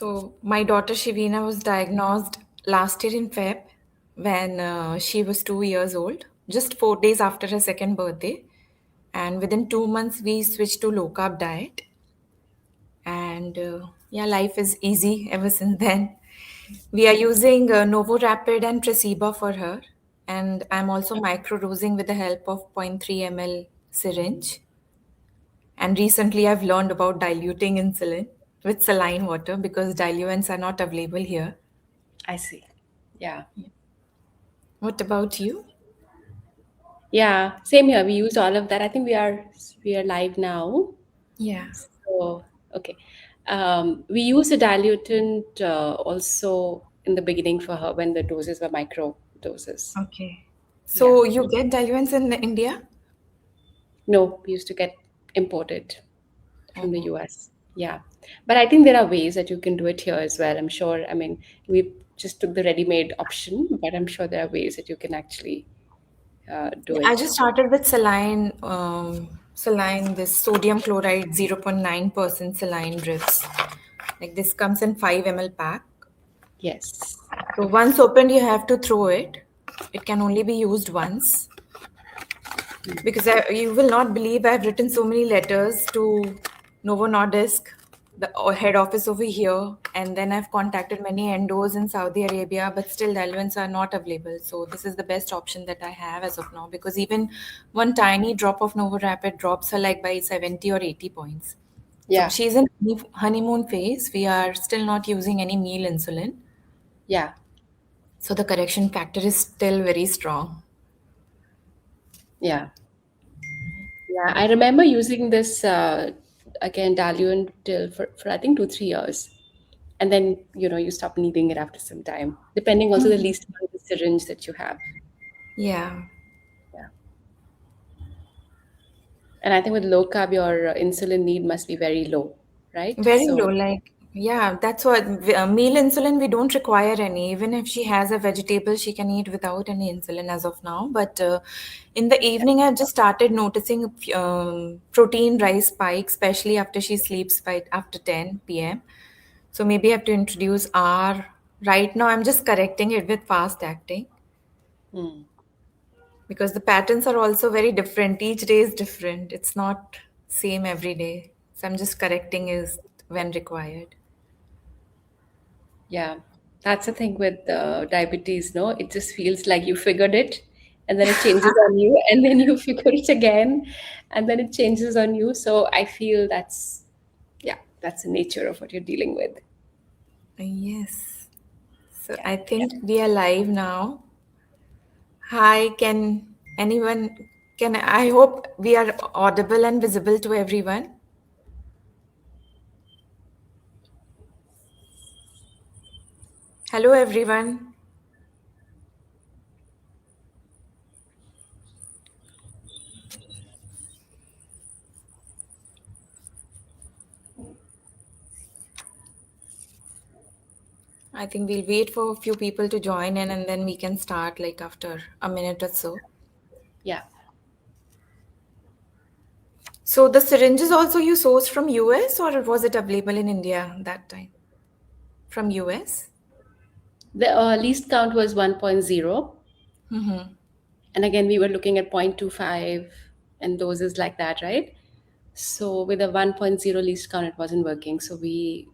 So my daughter Shivina was diagnosed last year in Feb when she was 2 years old, just 4 days after her second birthday. And within 2 months, we switched to low carb diet. And yeah, life is easy ever since then. We are using Novo Rapid and Tresiba for her. And I'm also microdosing with the help of zero point 0.3 ml syringe. And recently, I've learned about diluting insulin with saline water because diluents are not available here. I see. Yeah. What about you? Yeah. Same here. We used all of that. I think we are live now. Yeah. So okay. We used a diluent also in the beginning for her when the doses were micro doses. Okay. Yeah. So you get diluents in India? No, we used to get imported from the Oh. US. Yeah. But I think there are ways that you can do it here as well. I'm sure. I mean, we just took the ready-made option, but I'm sure there are ways that you can actually do I it. just started with saline, this sodium chloride 0.9% saline drips. Like this comes in 5 ml pack. Yes. So once opened, you have to throw it. It can only be used once. Because you will not believe I've written so many letters to Novo Nordisk, the head office over here, and then I've contacted many endos in Saudi Arabia, but still diluents are not available. So this is the best option that I have as of now, because even one tiny drop of Novo Rapid drops her like by 70 or 80 points. So Yeah. she's in honeymoon phase. We are still not using any meal insulin. Yeah. So the correction factor is still very strong. Yeah. Yeah. I remember using this again diluent till for I think 2 3 years, and then you stop needing it after some time, depending also the least amount of syringe that you have. Yeah. Yeah. And I think with low carb, your insulin need must be very low, right? Very low, So like, yeah, that's what meal insulin we don't require any. Even if she has a vegetable, she can eat without any insulin as of now. But in the evening, I've just started noticing protein rise spike, especially after she sleeps by after 10 p.m. So maybe I have to introduce R. Right now, I'm just correcting it with fast acting hmm, because the patterns are also very different. Each day is different. It's not same every day. So I'm just correcting is when required. yeah, that's the thing with diabetes. No, it just feels like you figured it, and then it changes on you, and then you figure it again, and then it changes on you. So I feel that's the nature of what you're dealing with. Yes. So Yeah. I think we are live now. Hi, I hope we are audible and visible to everyone. Hello, everyone. I think we'll wait for a few people to join in and then we can start like after a minute or so. Yeah. So the syringes also you sourced from US or was it available in India that time? From US? The least count was 1.0, and again we were looking at 0.25 and doses like that, right? So with the 1.0 least count, it wasn't working. So we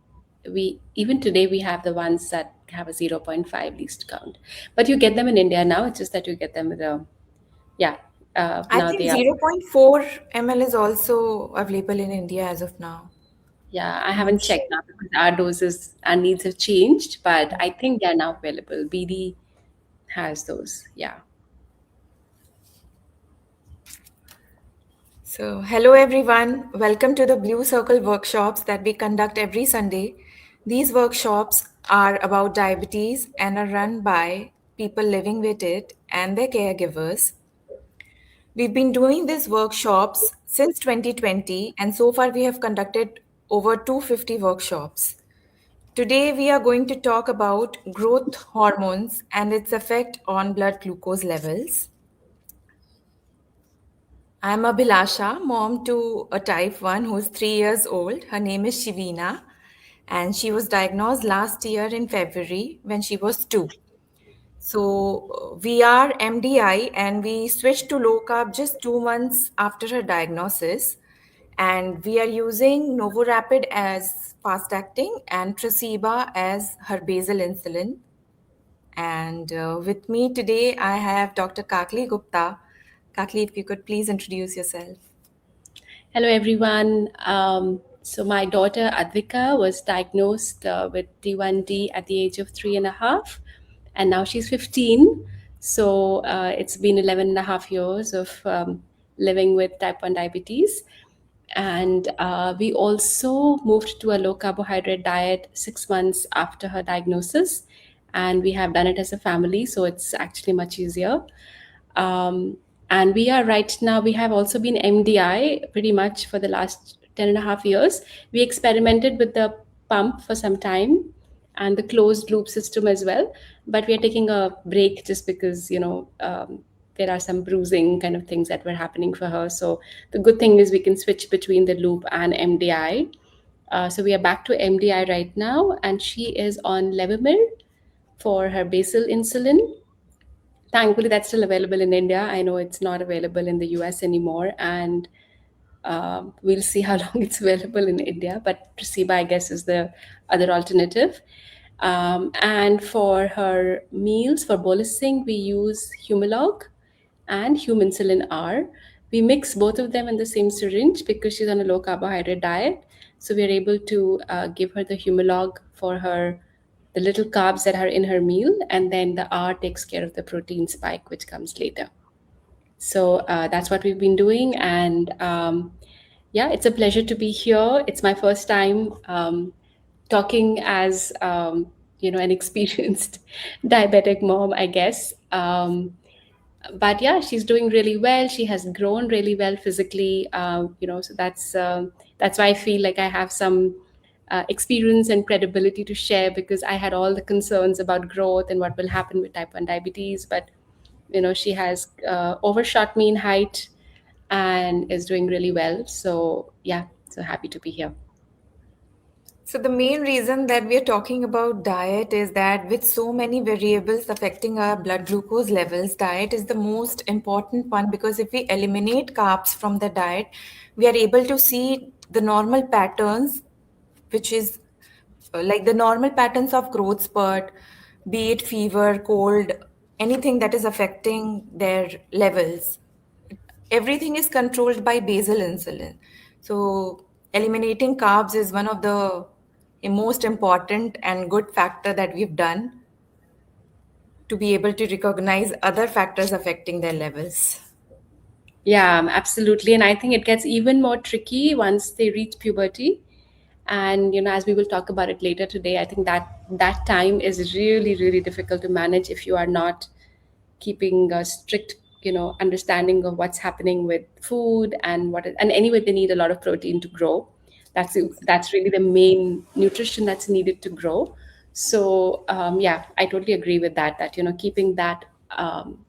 even today we have the ones that have a zero point 0.5 least count, but you get them in India now. It's just that you get them with a yeah. I Now think they are. zero point 0.4 ml is also available in India as of now. Yeah, I Not haven't sure. checked now because our doses and needs have changed, but I think they're now available. BD has those. Yeah. So, hello everyone. Welcome to the Blue Circle workshops that we conduct every Sunday. These workshops are about diabetes and are run by people living with it and their caregivers. We've been doing these workshops since 2020, and so far we have conducted over 250 workshops. Today, we are going to talk about growth hormones and its effect on blood glucose levels. I'm Abhilasha, mom to a type 1 who's 3 years old. Her name is Shivina. and she was diagnosed last year in February when she was 2. So we are MDI and we switched to low carb just 2 months after her diagnosis. And we are using Novorapid as fast acting and Tresiba as her basal insulin. And with me today, I have Dr. Kakli Gupta. Kakli, if you could please introduce yourself. Hello, everyone. So my daughter Advika was diagnosed with T1D at the age of 3.5, and now she's 15. So it's been 11 and a half years of living with type 1 diabetes. And we also moved to a low carbohydrate diet 6 months after her diagnosis. And we have done it as a family, so it's actually much easier. Um, and we are right now, we have also been MDI pretty much for the last 10 and a half years. We experimented with the pump for some time and the closed loop system as well. But we are taking a break just because, there are some bruising kind of things that were happening for her. So the good thing is we can switch between the loop and MDI. So we are back to MDI right now, and she is on Levemir for her basal insulin. Thankfully, that's still available in India. I know it's not available in the US anymore, and we'll see how long it's available in India. But Tresiba, I guess, is the other alternative. And for her meals, for bolusing, we use Humalog and Huminsulin R. We mix both of them in the same syringe because she's on a low carbohydrate diet. So we are able to give her the Humalog for her the little carbs that are in her meal, and then the R takes care of the protein spike, which comes later. So that's what we've been doing, and yeah, it's a pleasure to be here. It's my first time talking as an experienced diabetic mom, I guess. But yeah, she's doing really well. She has grown really well physically, so that's why I feel like I have some experience and credibility to share, because I had all the concerns about growth and what will happen with type 1 diabetes. But she has overshot me in height and is doing really well. So yeah, so happy to be here. So the main reason that we are talking about diet is that with so many variables affecting our blood glucose levels, diet is the most important one, because if we eliminate carbs from the diet, we are able to see the normal patterns, which is like the normal patterns of growth spurt, be it fever, cold, anything that is affecting their levels. Everything is controlled by basal insulin. So eliminating carbs is one of the most important and good factor that we've done to be able to recognize other factors affecting their levels. Yeah, absolutely. And I think it gets even more tricky once they reach puberty. And as we will talk about it later today, I think that time is really, really difficult to manage if you are not keeping a strict understanding of what's happening with food and and anyway, they need a lot of protein to grow. That's really the main nutrition that's needed to grow. So yeah, I totally agree with that keeping that um,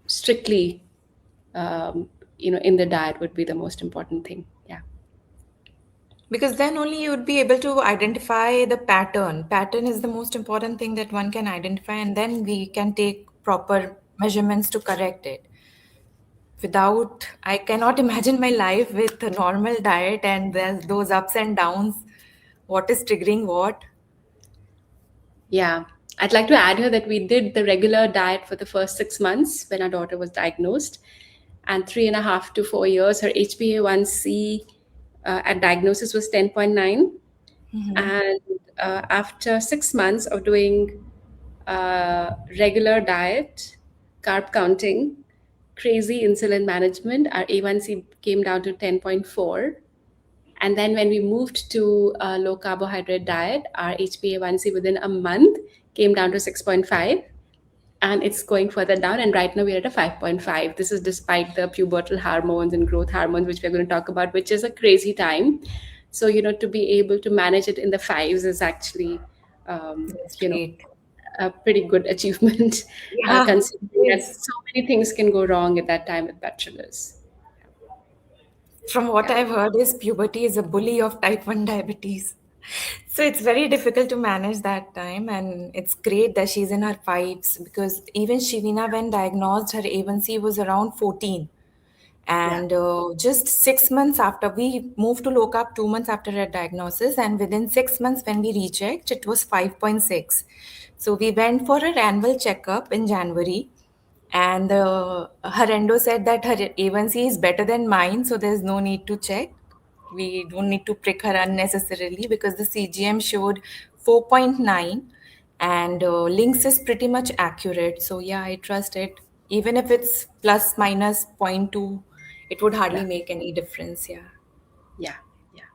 strictly in the diet would be the most important thing. Yeah. Because then only you would be able to identify the pattern. Pattern is the most important thing that one can identify, and then we can take proper measurements to correct it. Without, I cannot imagine my life with a normal diet and there's those ups and downs. What is triggering what? Yeah, I'd like to add here that we did the regular diet for the first 6 months when our daughter was diagnosed, and 3.5 to 4 years, her HbA1c at diagnosis was 10.9. And after 6 months of doing regular diet, carb counting, crazy insulin management, our A1C came down to 10.4. And then when we moved to a low carbohydrate diet, our HbA1c within a month came down to 6.5, and it's going further down. And right now we're at a 5.5. This is despite the pubertal hormones and growth hormones, which we're going to talk about, which is a crazy time. So, to be able to manage it in the fives is actually, That's you know, great. a pretty good achievement, Yeah, considering it that is. so many things can go wrong at that time with bachelors. From what Yeah. I've heard is puberty is a bully of type 1 diabetes. So it's very difficult to manage that time, and it's great that she's in her fives because even Shivina, when diagnosed, her A1C was around 14. Yeah. And just 6 months after, we moved to Lokap 2 months after her diagnosis, and within 6 months, when we rechecked, it was 5.6. So we went for her annual checkup in January, and her endo said that her A1C is better than mine, so there's no need to check. We don't need to prick her unnecessarily because the CGM showed 4.9, and links is pretty much accurate. So yeah, I trust it. Even if it's plus minus zero point 0.2, it would hardly Yeah. make any difference. Yeah. Yeah. Yeah.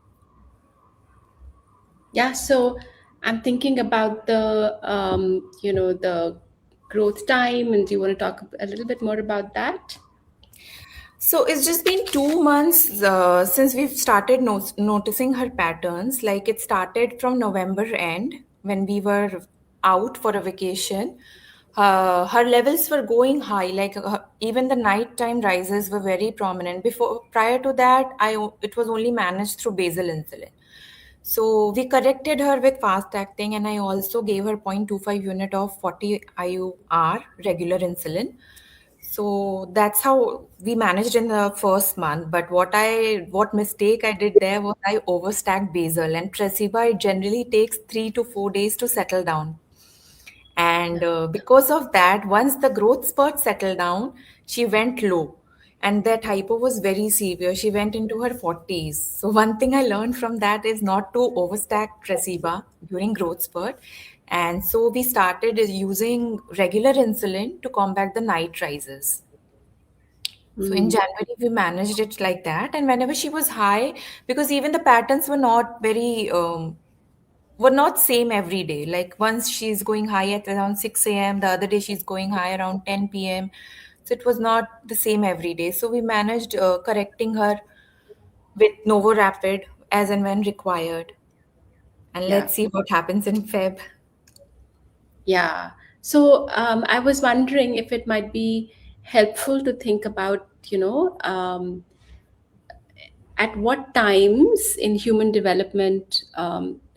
Yeah. So I'm thinking about the, the growth time, and do you want to talk a little bit more about that? So it's just been 2 months since we've started noticing her patterns. Like it started from November end when we were out for a vacation. Her levels were going high. Like even the nighttime rises were very prominent. Before, prior to that, it was only managed through basal insulin. So we corrected her with fast acting, and I also gave her 0.25 unit of 40 IUR regular insulin. So that's how we managed in the first month. But what mistake I did there was I overstacked basal, and Tresiba it generally takes 3 to 4 days to settle down. And because of that, once the growth spurt settled down, she went low. And that hypo was very severe. She went into her 40s. So, one thing I learned from that is not to overstack Tresiba during growth spurt. And so, we started using regular insulin to combat the night rises. So in Mm. January, we managed it like that. And whenever she was high, because even the patterns were not were not same every day. Like once she's going high at around 6 a.m., the other day she's going high around 10 p.m. So it was not the same every day. So we managed correcting her with Novo Rapid as and when required. And Yeah. let's see what happens in Feb. Yeah. So I was wondering if it might be helpful to think about, at what times in human development,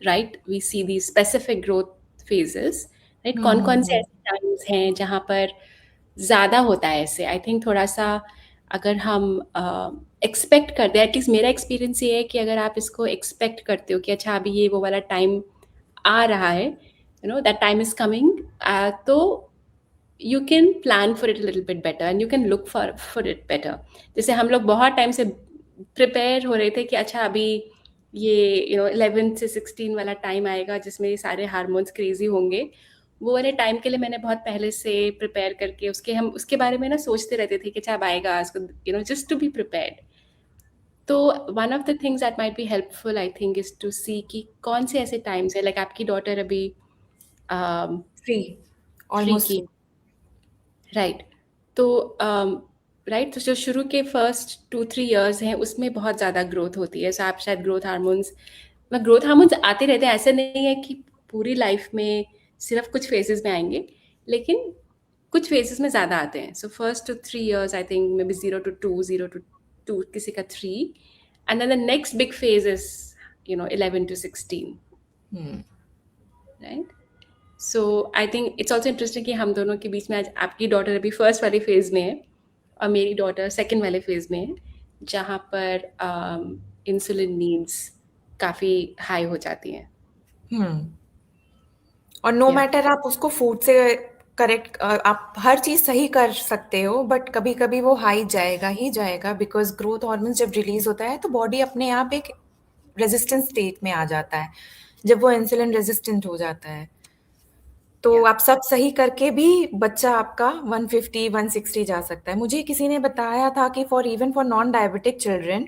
right, we see these specific growth phases, right? कौन कौन से Hmm. ऐसे times हैं जहाँ पर ज़्यादा होता है ऐसे? आई थिंक थोड़ा सा अगर हम एक्सपेक्ट करते हैं, एटलीस्ट मेरा एक्सपीरियंस ये है कि अगर आप इसको एक्सपेक्ट करते हो कि अच्छा अभी ये वो वाला टाइम आ रहा है, दैट टाइम इज कमिंग, तो you can plan for it little bit better and you can look for it better. जैसे हम लोग बहुत टाइम से प्रिपेयर हो रहे थे कि अच्छा अभी ये 11 से 16 वाला टाइम आएगा जिसमें ये सारे हार्मोन्स क्रेजी होंगे. वो वाले टाइम के लिए मैंने बहुत पहले से प्रिपेयर करके हम उसके बारे में ना सोचते रहते थे कि अच्छा अब आएगा इसको, जस्ट टू बी प्रिपेयर्ड. तो one of the things that might be helpful I think is to see कि कौन से ऐसे टाइम्स है, लाइक आपकी डॉटर अभी Free. 3 Almost की, free. राइट. तो राइट, तो जो शुरू के फर्स्ट 2-3 इयर्स हैं उसमें बहुत ज़्यादा ग्रोथ होती है. सो आप शायद ग्रोथ हार्मोन्स आते रहते हैं. ऐसा नहीं है कि पूरी लाइफ में सिर्फ कुछ फेजेस में आएंगे, लेकिन कुछ फेजेस में ज़्यादा आते हैं. So first 2-3 years I think maybe 0 to 2, 0 to 2, किसी का 3, and then the next big phase is 11 to 16, Hmm. Right. So I think it's also interesting कि हम दोनों के बीच में आज आपकी डॉटर अभी फर्स्ट वाले फेज में है और मेरी डॉटर सेकंड वाले फेज में है, जहाँ पर इंसुलिन नीड्स काफ़ी हाई हो जाती हैं. Hmm. और नो या. मैटर आप उसको फूड से करेक्ट, आप हर चीज़ सही कर सकते हो, बट कभी-कभी वो हाई जाएगा ही जाएगा बिकॉज़ ग्रोथ हार्मोन जब रिलीज़ होता है तो बॉडी अपने आप एक रेजिस्टेंस स्टेट में आ जाता है, जब वो इंसुलिन रेजिस्टेंट हो जाता है। तो या. आप सब सही करके भी बच्चा आपका 150, 160 जा सकता है। मुझे किसी ने बताया था कि for non diabetic children,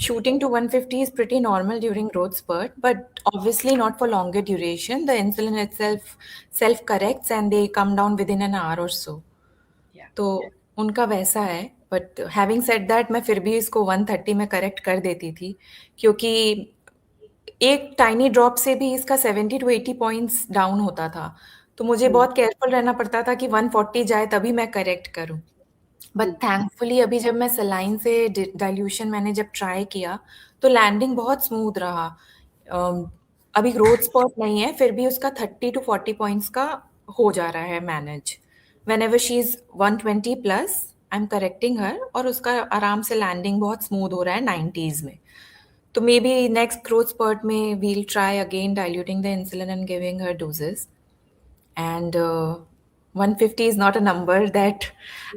shooting to 150 is pretty normal during growth spurt, but obviously not for longer duration. The insulin itself self corrects and they come down within an hour or so. या. तो उनका वैसा है, but having said that मैं फिर भी इसको 130 में करेक्ट कर देती थी, क्योंकि एक टाइनी ड्रॉप से भी इसका 70 टू 80 पॉइंट्स डाउन होता था। तो मुझे बहुत केयरफुल रहना पड़ता था कि 140 जाए तभी मैं करेक्ट करूँ। बट थैंकफुली अभी जब मैं सलाइन से डाइल्यूशन मैंने जब ट्राई किया तो लैंडिंग बहुत स्मूथ रहा। अभी ग्रोथ स्पॉट नहीं है, फिर भी उसका 30 to 40 पॉइंट्स का हो जा रहा है manage. Whenever she is 120+, I am correcting her, और उसका आराम से लैंडिंग बहुत स्मूथ हो रहा है 90s में। तो maybe next growth spot में we'll try again diluting the insulin and giving her doses. And 150 is not a number that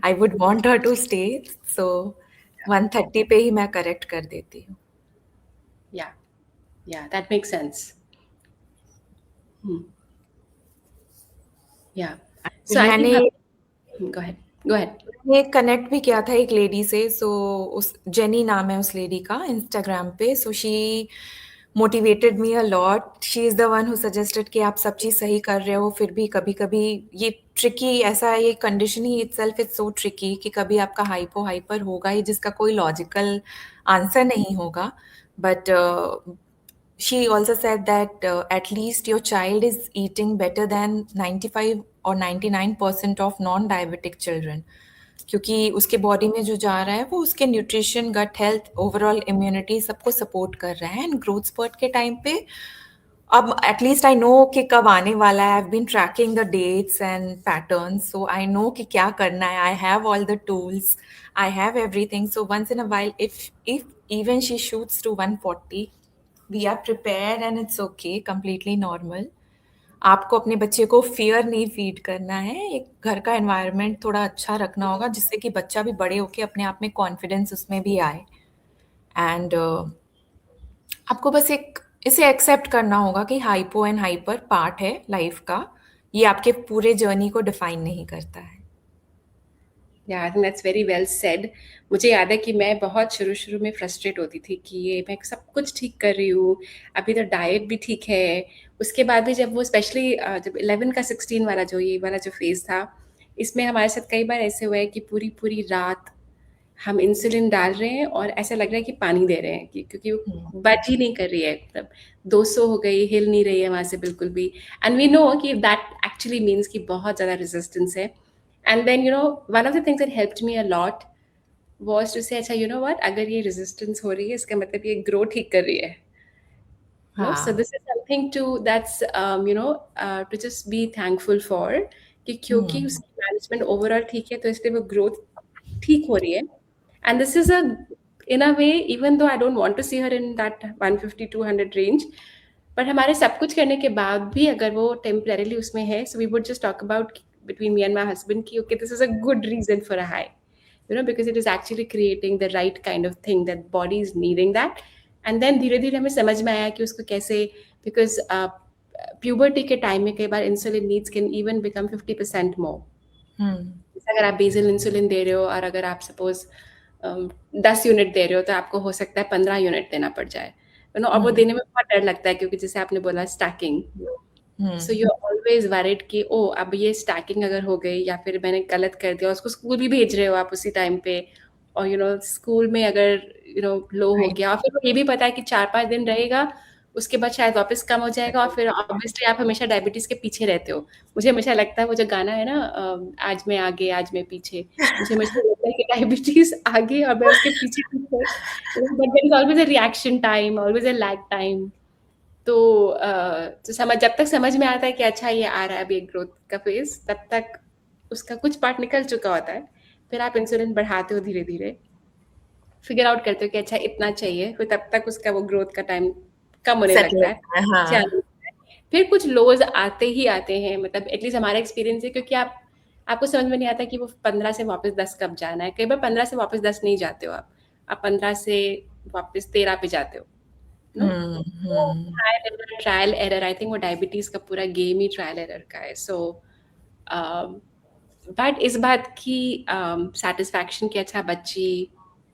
I would want her to stay. So 130 पे ही मैं correct कर देती हूँ। या दैट मेक सेंस. या सो आई मैंने think go ahead, go ahead. मैंने connect भी किया था एक लेडी से, सो उस जेनी नाम है उस लेडी का इंस्टाग्राम पे। So she motivated me a lot. She is the one who suggested कि आप सब चीज़ सही कर रहे हो, फिर भी कभी कभी ये ट्रिकी, ऐसा ये condition he itself is so tricky कि कभी आपका हाइपो हाइपर होगा ही जिसका कोई लॉजिकल आंसर नहीं होगा। But she also said that at least your child is eating better than 95 or 99% of non-diabetic children, क्योंकि उसके बॉडी में जो जा रहा है वो उसके nutrition, gut health, overall immunity सबको सपोर्ट कर रहा है। एंड ग्रोथ स्पर्ट के टाइम पे अब एटलीस्ट आई नो कि कब आने वाला है। I have been tracking the dates and patterns, so I know कि क्या करना है। I have all the tools, I have everything. So once in a while if even she shoots to 140, we are prepare and it's okay, completely normal. आपको अपने बच्चे को fear नहीं feed करना है। एक घर का एनवायरनमेंट थोड़ा अच्छा रखना होगा जिससे कि बच्चा भी बड़े होके अपने आप में कॉन्फिडेंस उसमें भी आए। एंड आपको बस एक इसे एक्सेप्ट करना होगा कि हाइपो एंड हाइपर पार्ट है लाइफ का। ये आपके पूरे जर्नी को डिफाइन नहीं करता है। या I think that's very well said. मुझे याद है कि मैं बहुत शुरू में फ्रस्ट्रेट होती थी कि ये मैं सब कुछ ठीक कर रही हूँ, अभी तो डाइट भी ठीक है. उसके बाद भी जब वो स्पेशली जब 11 का 16 वाला जो ये वाला जो फेज़ था, इसमें हमारे साथ कई बार ऐसे हुआ है कि पूरी रात हम इंसुलिन डाल रहे हैं और ऐसा लग रहा है कि पानी दे रहे हैं, कि क्योंकि वो बच ही नहीं कर रही है. मतलब 200 हो गई, हिल नहीं रही है वहाँ से बिल्कुल भी. एंड वी नो कि दैट एक्चुअली मीन्स कि बहुत ज़्यादा रेजिस्टेंस है. And then one of the things that helped me a lot was to say अच्छा व्हाट, अगर ये रेजिस्टेंस हो रही है इसका मतलब ये ग्रो ठीक कर रही है. So हाँ। this is something to that's to just be thankful for, कि क्योंकि हम्म। उसकी मैनेजमेंट ओवरऑल ठीक है तो इसलिए वो ग्रोथ ठीक हो रही है. And this is a in a way, even though I don't want to see her in that 150-200 range, but हमारे सब कुछ करने के बाद भी अगर वो टेम्परेली उसमें है, so we would just talk about between me and my husband कि okay, this is a good reason for a high, because it is actually creating the right kind of thing that body is needing that. And then धीरे धीरे हमें समझ में आया कि उसको कैसे, बिकॉज प्यूबर्टी के टाइम में कई बार insulin needs can even become 50% more. अगर आप बेसल इंसुलिन दे रहे हो और अगर आप सपोज 10 यूनिट दे रहे हो तो आपको हो सकता है 15 यूनिट देना पड़ जाए. और वो देने में बहुत डर लगता है क्योंकि जैसे आपने बोला stacking. So you are always worried कि ओ अब ये स्टैकिंग अगर हो गई या फिर मैंने गलत कर दिया, उसको स्कूल भी भेज रहे हो आप उसी टाइम पे, और स्कूल में अगर लो हो गया और फिर ये भी पता है कि 4-5 दिन रहेगा, उसके बाद शायद वापस कम हो जाएगा और फिर ऑब्वियसली आप हमेशा डायबिटीज के पीछे रहते हो. मुझे हमेशा लगता है वो जो गाना है ना, आज मैं आगे आज मैं पीछे, मुझे हमेशा लगता है कि डायबिटीज आगे और मैं उसके पीछे पीछे, but there is always a reaction time, always a lag time. तो समझ जब तक समझ में आता है कि अच्छा ये आ रहा है अभी एक ग्रोथ का फेज, तब तक उसका कुछ पार्ट निकल चुका होता है. फिर आप इंसुलिन बढ़ाते हो धीरे धीरे, फिगर आउट करते हो कि अच्छा इतना चाहिए, फिर तब तक उसका वो ग्रोथ का टाइम कम होने सेटल लगता है, होता है, हाँ। आने लगता है. फिर कुछ लोज आते ही आते हैं, मतलब एटलीस्ट हमारा एक्सपीरियंस है, क्योंकि आपको समझ में नहीं आता कि वो 15 से वापस 10 कब जाना है. कई बार 15 से वापस 10 नहीं जाते हो आप 15 से वापस 13 पे जाते हो. No trial error, I think वो डायबिटीज का पूरा गेम ही ट्रायल एरर का है. सो बट इस बात की सेटिस्फैक्शन कि अच्छा बच्ची,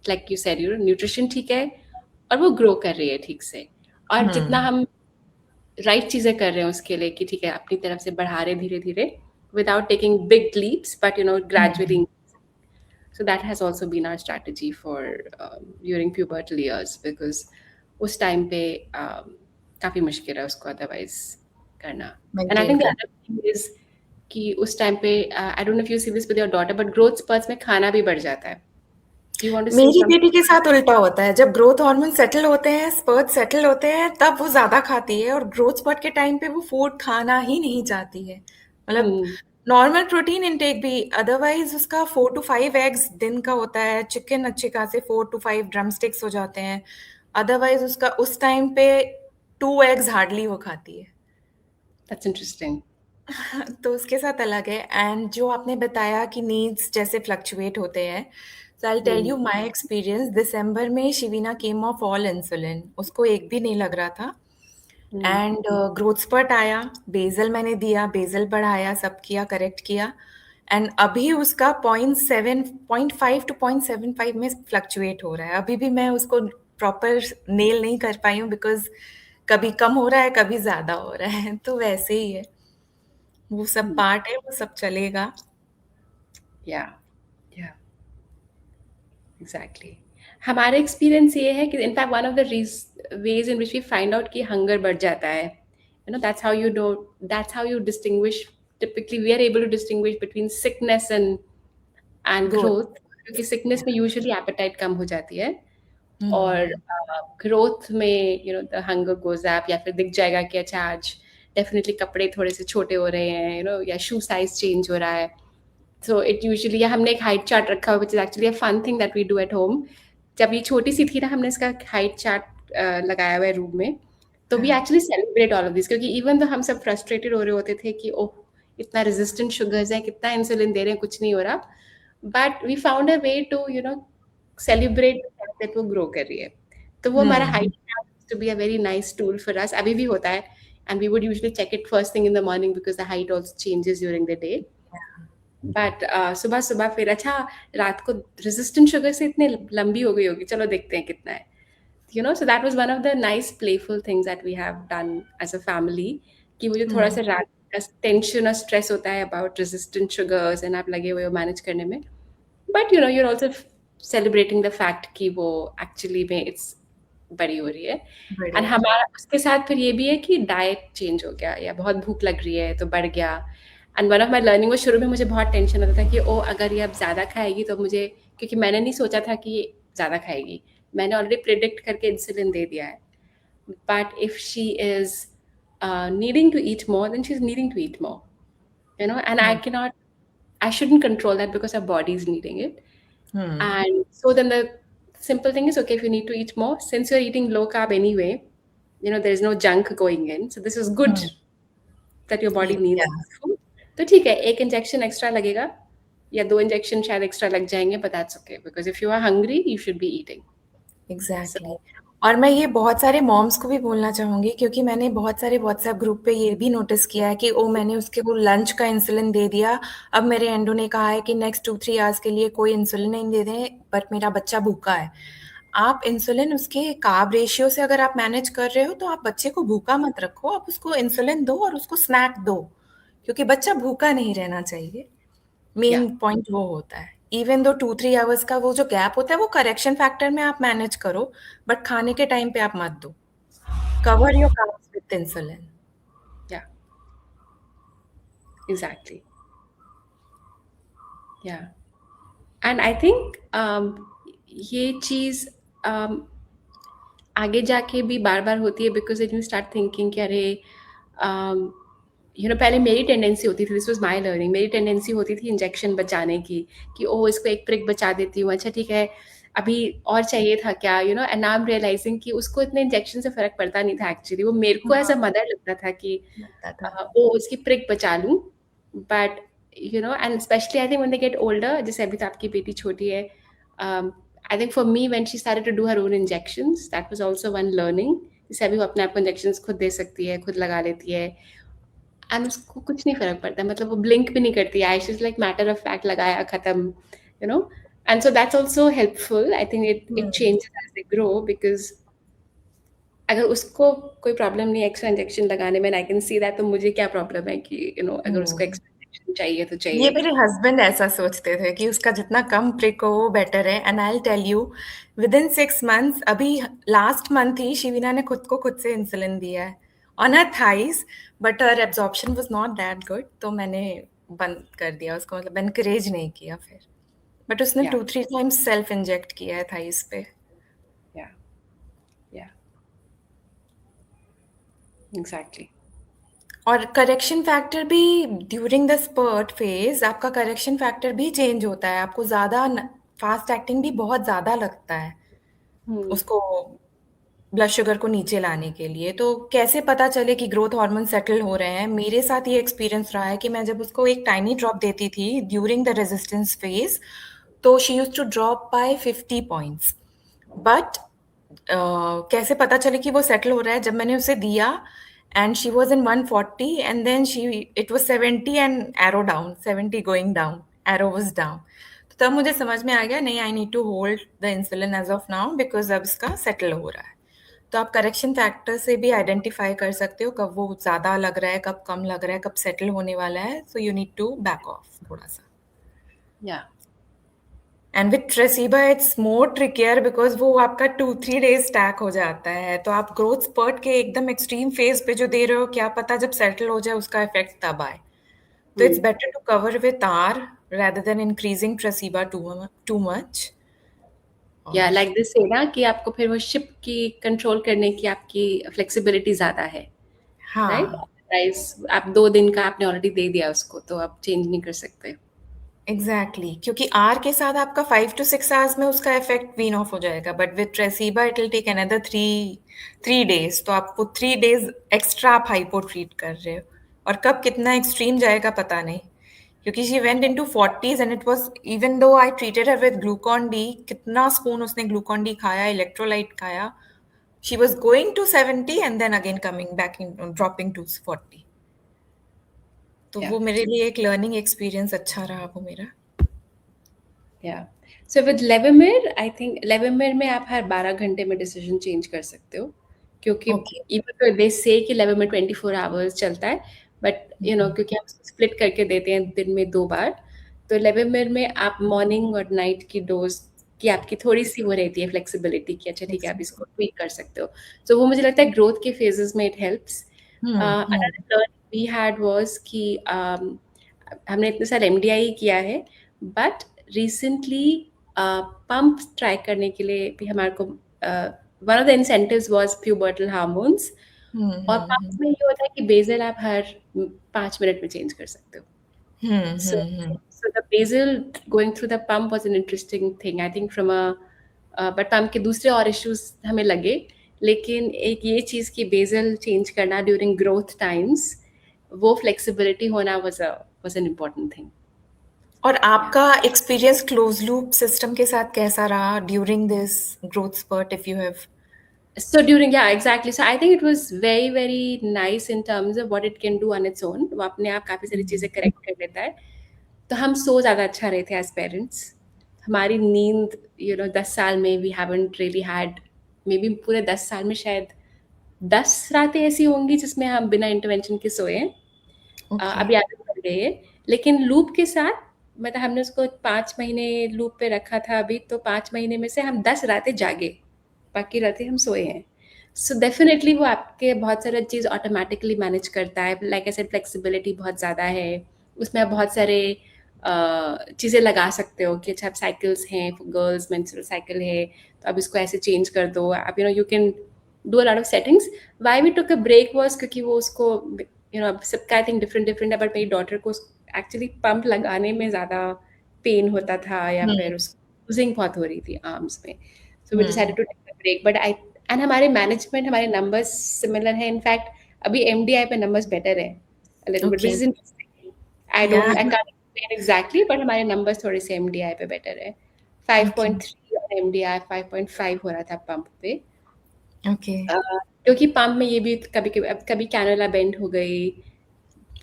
लाइक यू सेड, न्यूट्रिशन ठीक है और वो ग्रो कर रही है ठीक से, और जितना हम राइट चीज़ें कर रहे हैं उसके लिए कि ठीक है अपनी तरफ से बढ़ा रहे धीरे धीरे without taking big leaps, but gradually. So that has also been our strategy for during pubertal years, because उस टाइम पे काफ़ी मुश्किल है उसको अदरवाइज करना. And I maintain think the कर। अदर थिंग इज कि उस टाइम पे I don't know if you see this with your daughter, but growth sprouts में खाना भी बढ़ जाता है. Do you want to say मेरी बेटी something? के साथ उल्टा होता है, जब ग्रोथ हार्मोन सेटल होते हैं, स्पर्ट सेटल होते हैं, तब वो ज्यादा खाती है, और ग्रोथ स्पर्ट के टाइम पे वो फूड खाना ही नहीं चाहती है. मतलब Hmm. नॉर्मल प्रोटीन इनटेक भी, अदरवाइज उसका 4 to 5 एग्स दिन का होता है, चिकन अच्छे खासे 4 to 5 ड्रम स्टिक्स हो जाते हैं, अदरवाइज उसका उस टाइम पे 2 एग्स हार्डली वो खाती है. That's interesting. तो उसके साथ अलग है. एंड जो आपने बताया कि नीड्स जैसे फ्लक्चुएट होते हैं, so I tell Hmm. You my experience. दिसंबर में Shivina came off all insulin, उसको एक भी नहीं लग रहा था. Hmm. एंड ग्रोथ स्पर्ट आया, बेजल मैंने दिया, बेजल बढ़ाया, सब किया, करेक्ट किया. एंड अभी उसका 0.5 में फ्लक्चुएट हो रहा है. अभी भी मैं उसको प्रॉपर नेल नहीं कर पाई हूँ, बिकॉज कभी कम हो रहा है, कभी ज्यादा हो रहा है. तो वैसे ही है, वो सब Hmm. पार्ट है, वो सब चलेगा. Yeah. Yeah. Exactly. हमारा एक्सपीरियंस ये है कि in fact one of the ways in which we find out कि हंगर बढ़ जाता है, you know, that's how you distinguish. Typically we are able to distinguish between sickness and growth. Growth, क्योंकि sickness में यूजुअली एपेटाइट कम हो जाती है, और हम्म. ग्रोथ में you know the hunger goes up, या फिर दिख जाएगा कि अच्छा आज डेफिनेटली कपड़े थोड़े से छोटे हो रहे हैं, यू नो, या शू साइज चेंज हो रहा है. सो इट यूजुअली, या हमने एक हाइट चार्ट रखा हुआ, which is actually a fun thing that we do at home. जब ये छोटी सी थी ना, हमने इसका हाइट चार्ट लगाया हुआ है रूम में. तो वी हाँ. Actually celebrate all of this, क्योंकि इवन तो हम सब फ्रस्ट्रेटेड हो रहे होते थे कि ओह इतना रेजिस्टेंट शुगर्स है, कितना इंसुलिन दे रहे हैं, कुछ नहीं हो रहा. But we found a way to you know celebrate that वो ग्रो कर रही है. तो वो हमारा hmm. Height chart to be a very nice tool for us, अभी भी होता है. And we would usually check it first thing in the morning, because the height also changes during the day. But सुबह सुबह फिर अच्छा, रात को रेजिस्टेंट शुगर से इतने लंबी हो गई होगी, चलो देखते हैं कितना है. You know, so that was one of the nice playful things that we have done as a family, कि वो जो थोड़ा हम्म. सा रात का टेंशन और स्ट्रेस होता है about resistant sugars and आप लगे हुए हो मैनेज करने में, but you know you're also celebrating the fact कि वो actually में it's बड़ी हो रही है. एंड बढ़िया. हमारा उसके साथ फिर ये भी है कि डाइट चेंज हो गया, या बहुत भूख लग रही है तो बढ़ गया. And one of my learning वो, शुरू में मुझे बहुत टेंशन होता था कि ओ अगर ये अब ज़्यादा खाएगी तो मुझे, क्योंकि मैंने नहीं सोचा था कि ये ज़्यादा खाएगी, मैंने ऑलरेडी प्रिडिक्ट करके इंसुलिन दे दिया है. But if she is needing to eat more, then she is needing to eat more, you know, and hmm. I shouldn't control that because our body is needing it. Hmm. And so then the simple thing is, okay, if you need to eat more, since you're eating low carb anyway, you know, there's no junk going in, so this is good hmm. that your body needs Yeah. food. तो ठीक है, एक injection extra लगेगा या 2 injection शायद extra लग जाएंगे, but that's okay because if you are hungry you should be eating. Exactly. So और मैं ये बहुत सारे मॉम्स को भी बोलना चाहूँगी, क्योंकि मैंने बहुत सारे व्हाट्सएप ग्रुप पे ये भी नोटिस किया है कि ओ मैंने उसके वो लंच का इंसुलिन दे दिया, अब मेरे एंडो ने कहा है कि नेक्स्ट 2-3 आवर्स के लिए कोई इंसुलिन नहीं दे दें, बट मेरा बच्चा भूखा है. आप इंसुलिन उसके कार्ब रेशियो से अगर आप मैनेज कर रहे हो, तो आप बच्चे को भूखा मत रखो, आप उसको इंसुलिन दो और उसको स्नैक दो, क्योंकि बच्चा भूखा नहीं रहना चाहिए. yeah, मेन पॉइंट वो होता है. इवन दो 2-3 आवर्स का वो जो गैप होता है, वो करेक्शन फैक्टर में आप मैनेज करो, बट खाने के टाइम पे आप मत दो. Cover your carbs with insulin. yeah, exactly, yeah. And I think ये चीज़ आगे जाके भी बार बार होती है, बिकॉज यू स्टार्ट थिंकिंग कि अरे यू नो, पहले मेरी टेंडेंसी होती थी, दिस वाज माय लर्निंग, मेरी टेंडेंसी होती थी इंजेक्शन बचाने की, कि ओ इसको एक प्रिक बचा देती हूँ, अच्छा ठीक है अभी और चाहिए था क्या, you know. And now I am realizing कि उसको इतने इंजेक्शन से फर्क पड़ता नहीं था एक्चुअली, वो मेरे को एज अ हाँ, मदर लगता था कि लगता था. ओ उसकी प्रिक बचा लूँ. But you know, and especially I think when they get older, जैसे अभी तो आपकी बेटी छोटी है, I think for me when she started to do her own injections, that was also one learning. जैसे अभी वो अपने आप को इंजेक्शंस खुद दे सकती है, खुद लगा लेती है, एंड उसको कुछ नहीं फर्क पड़ता, मतलब वो ब्लिंक भी नहीं करती है, she is like matter of fact, लगाया खत्म, you know. And so that's also helpful, I think it changes as they grow, because अगर उसको कोई प्रॉब्लम नहीं है एक्स्ट्रा इंजेक्शन लगाने में, आई कैन सी दैट, तो मुझे क्या प्रॉब्लम है कि यू नो अगर उसको एक्स्ट्रा इंजेक्शन चाहिए तो ये चाहिए. मेरे हस्बैंड ऐसा सोचते थे कि उसका जितना कम प्रिक हो वो बेटर है. And I tell you, within 6 months, अभी लास्ट मंथ ही शिविना ने खुद को खुद से इंसुलिन दिया है on her thighs, but her absorption was not that good. तो मैंने बंद कर दिया उसको, मतलब एनकरेज नहीं किया फिर। बट उसने या 2-3 टाइम्स सेल्फ इंजेक्ट किया है थाइस पे। या या एग्जैक्टली। और करेक्शन फैक्टर भी ड्यूरिंग द स्पर्ट फेज, आपका करेक्शन फैक्टर भी चेंज होता है, आपको ज़्यादा फास्ट एक्टिंग भी बहुत ज़्यादा लगता है हम्म उसको ब्लड शुगर को नीचे लाने के लिए। तो कैसे पता चले कि ग्रोथ हार्मोन सेटल हो रहे हैं? मेरे साथ ये एक्सपीरियंस रहा है कि मैं जब उसको एक टाइनी ड्रॉप देती थी ड्यूरिंग द रेजिस्टेंस फेज, तो she used to drop by 50 points. But कैसे पता चले कि वो सेटल हो रहा है? जब मैंने उसे दिया and she was in 140 and then she it was 70 and arrow down, 70 going down, arrow was down. तो तब मुझे समझ में आ गया, नहीं, I need to hold the insulin as of now because अब इसका सेटल हो रहा है। तो आप करेक्शन फैक्टर से भी आइडेंटिफाई कर सकते हो कब वो ज़्यादा लग रहा है, कब कम लग रहा है, कब सेटल होने वाला है। So you need to back off थोड़ा सा। Yeah and with Tresiba it's more trickier because वो आपका 2-3 डेज स्टैक हो जाता है, तो आप ग्रोथ स्पर्ट के एकदम एक्सट्रीम फेज पे जो दे रहे हो, क्या पता जब सेटल हो जाए उसका इफेक्ट तब आए। तो it's hmm better to cover with R rather than increasing Tresiba too much। या और लाइक दिस से ना कि आपको फिर वो शिप की कंट्रोल करने की आपकी फ्लेक्सिबिलिटी ज़्यादा है, राइट? हाँ, अदरवाइज आप 2 दिन का आपने ऑलरेडी दे दिया उसको, तो आप चेंज नहीं कर सकते। Exactly exactly. क्योंकि आर के साथ आपका 5 to 6 आवर्स में उसका इफेक्ट वीन ऑफ हो जाएगा, but with Tresiba it will take another 3 days. तो आपको 3 डेज एक्स्ट्रा आप हाइपो ट्रीट कर रहे हो, और कब कितना एक्सट्रीम जाएगा पता नहीं। क्योंकि she went into 40s and it was, even though I treated her with Glucon D, कितना स्पून उसने ग्लूकॉन डी खाया, इलेक्ट्रोलाइट खाया, she was going to 70 and then again coming back in, dropping to 40। तो या वो मेरे लिए एक लर्निंग एक्सपीरियंस अच्छा रहा वो मेरा। या सो विद लेवेमिर, आई थिंक लेवेमिर में आप हर 12 घंटे में डिसीजन चेंज कर सकते हो, क्योंकि ओके। इवन तो दे से कि लेवेमिर 24 आवर्स चलता है, बट क्योंकि हम स्प्लिट करके देते हैं दिन में 2 बार, तो लेवेमिर में आप मॉर्निंग और नाइट की डोज की आपकी थोड़ी सी वो रहती है फ्लेक्सिबिलिटी कि अच्छा ठीक है आप इसको ट्वीक कर सकते हो। तो वो मुझे लगता है ग्रोथ के फेजेस में it helps. Hmm, hmm. Another learn we had was कि हमने इतने सारे एमडीआई किया है, बट रिसेंटली पंप ट्राई करने के लिए भी हमारे को one of the incentives was pubertal hormones. हुँ, और हुँ, पंप हुँ। में ये होता है कि बेसल आप हर 5 मिनट में चेंज कर सकते हो। हुँ, So, hmm, hmm. so the basal going through the pump was an interesting thing. I think from a but pump के दूसरे और issues हमें लगे, लेकिन एक ये चीज़ कि बेसल चेंज करना during growth times, वो flexibility होना was an important thing. और Yeah. आपका एक्सपीरियंस क्लोज़ लूप सिस्टम के साथ कैसा रहा during this growth spurt, if you have? So during, yeah, exactly. So I think it was very, very nice in terms of what it can do on its own. वो अपने आप काफ़ी सारी चीज़ें करेक्ट कर लेता है। तो हम सो ज़्यादा अच्छा रहे थे एज पेरेंट्स। हमारी नींद 10 साल में we haven't really had, maybe पूरे 10 साल में शायद 10 रातें ऐसी होंगी जिसमें हम बिना इंटरवेंशन के सोए हैं। ओके। अभी आदत पड़ गई है, लेकिन लूप के साथ मतलब हमने उसको 5 महीने लूप पे रखा था अभी, तो 5 महीने में से हम 10 रातें जागे, बाकी रातें हम सोए हैं। सो डेफिनेटली वो आपके बहुत सारा चीज़ ऑटोमेटिकली मैनेज करता है। लाइक ऐसे फ्लेक्सिबिलिटी बहुत ज़्यादा है उसमें, आप बहुत सारे चीज़ें लगा सकते हो कि अच्छा आप साइकिल्स हैं, गर्ल्स मेंस्ट्रुअल साइकिल है तो अब इसको ऐसे चेंज कर दो, आप you can do a lot of settings. Why we took a break was क्योंकि वो उसको अब सबका आई थिंक डिफरेंट डिफरेंट है, बट मेरी डॉटर को एक्चुअली पंप लगाने में ज़्यादा पेन होता था, या हुँ, फिर उसको लूजिंग बहुत हो रही थी आर्म्स में। So we hmm. Decided to take a break, but I and हमारे मैनेजमेंट, हमारे नंबर्स सिमिलर हैं। इनफैक्ट अभी एमडीआई पे नंबर्स बेटर है a little bit, okay. Which is interesting. Yeah I can't explain exactly, but हमारे numbers थोड़े से MDI पे बेटर है। ओके, 5.3 और एमडीआई 5.5 हो रहा था पंप पे। ओके। अ, क्योंकि पंप में ये भी कभी कभी, अब कभी कैनुला बेंड हो गई,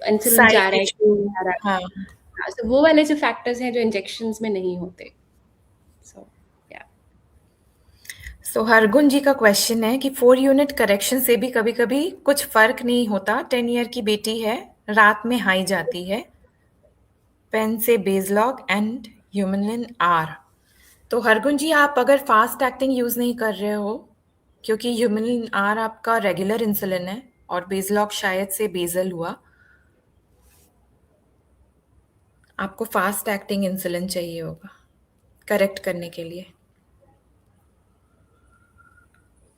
इंसुलिन जा साइड रहा है कि इश्यू। नहीं जा रहा हाँ। है। हाँ, तो वो वाले जो फैक्टर्स हैं जो इंजेक्शंस में नहीं होते। सो या सो हरगुन जी का क्वेश्चन है कि 4 यूनिट करेक्शन से भी कभी-कभी कुछ फ़र्क नहीं होता। 10 ईयर की बेटी है, रात में हाई जाती है, पेन से बेज़लॉग एंड ह्यूमनलिन आर। तो हरगुन जी, आप अगर फास्ट एक्टिंग यूज़ नहीं कर रहे हो, क्योंकि ह्यूमनिन आर आपका रेगुलर इंसुलिन है और बेज़लॉग शायद से बेज़ल हुआ, आपको फास्ट एक्टिंग इंसुलिन चाहिए होगा करेक्ट करने के लिए।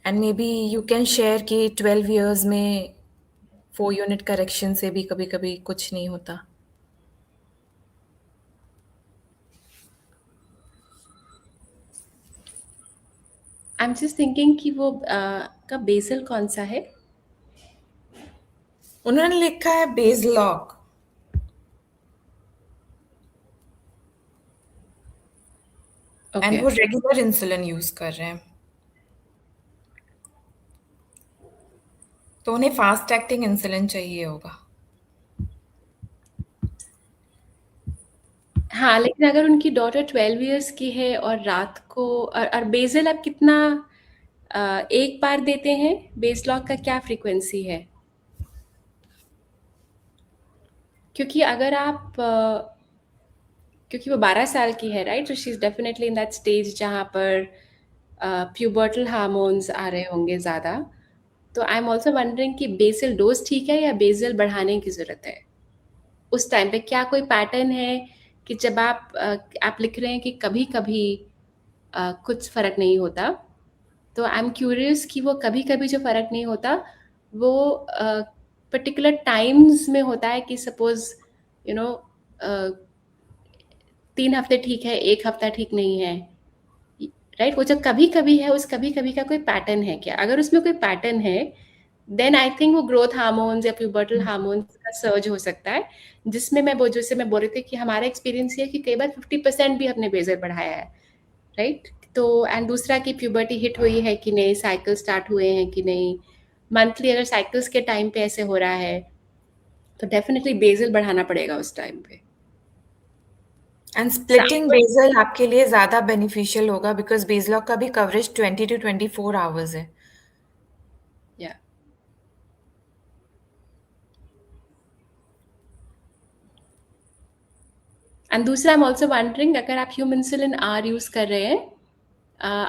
And may be you can share कि 12 इयर्स में 4 यूनिट करेक्शन से भी कभी कभी कुछ नहीं होता। आई एम जस्ट थिंकिंग कि वो का बेसल कौन सा है? उन्होंने लिखा है बेस लॉक एंड ओके। वो रेगुलर इंसुलिन यूज कर रहे हैं, तो उन्हें फास्ट एक्टिंग इंसुलिन चाहिए होगा। हाँ, लेकिन अगर उनकी डॉटर 12 इयर्स की है और रात को और बेसल आप कितना एक बार देते हैं? बेस लॉक का क्या फ्रीक्वेंसी है? क्योंकि अगर आप क्योंकि वो 12 साल की है, राइट? तो she is definitely in that stage जहाँ पर प्यूबर्टल हार्मोन्स आ रहे होंगे ज़्यादा। तो आई एम ऑल्सो वंडरिंग कि बेसल डोज ठीक है या बेसल बढ़ाने की ज़रूरत है? उस टाइम पे क्या कोई पैटर्न है कि जब आप लिख रहे हैं कि कभी-कभी कुछ फ़र्क नहीं होता, तो आई एम क्यूरियस कि वो कभी-कभी जो फ़र्क नहीं होता, वो पर्टिकुलर टाइम्स में होता है कि सपोज़ यू नो अ, 3 हफ्ते ठीक है, 1 हफ्ता ठीक नहीं है, राइट? वो जो कभी-कभी है, उस कभी-कभी का कोई पैटर्न है क्या? अगर उसमें कोई पैटर्न है, देन आई थिंक वो ग्रोथ हार्मोन्स या प्यूबर्टल हार्मोन्स का सर्ज हो सकता है, जिसमें मैं वो जैसे मैं बोल रही थी कि हमारा एक्सपीरियंस ये है कि कई बार 50% भी हमने बेज़ल बढ़ाया है, राइट? तो एंड दूसरा कि प्यूबर्टी हिट हुई है कि नहीं, साइकिल स्टार्ट हुए हैं कि नहीं, मंथली अगर साइकिल्स के टाइम पे ऐसे हो रहा है, तो डेफिनिटली बेज़ल बढ़ाना पड़ेगा उस टाइम पे। एंड स्प्लिटिंग बेसल आपके लिए ज़्यादा बेनिफिशियल होगा बिकॉज बेसलॉक का भी कवरेज 20 to 24 आवर्स है। या एंड दूसरा आई एम ऑल्सो वंडरिंग अगर आप ह्यूमन इंसुलिन आर यूज़ कर रहे हैं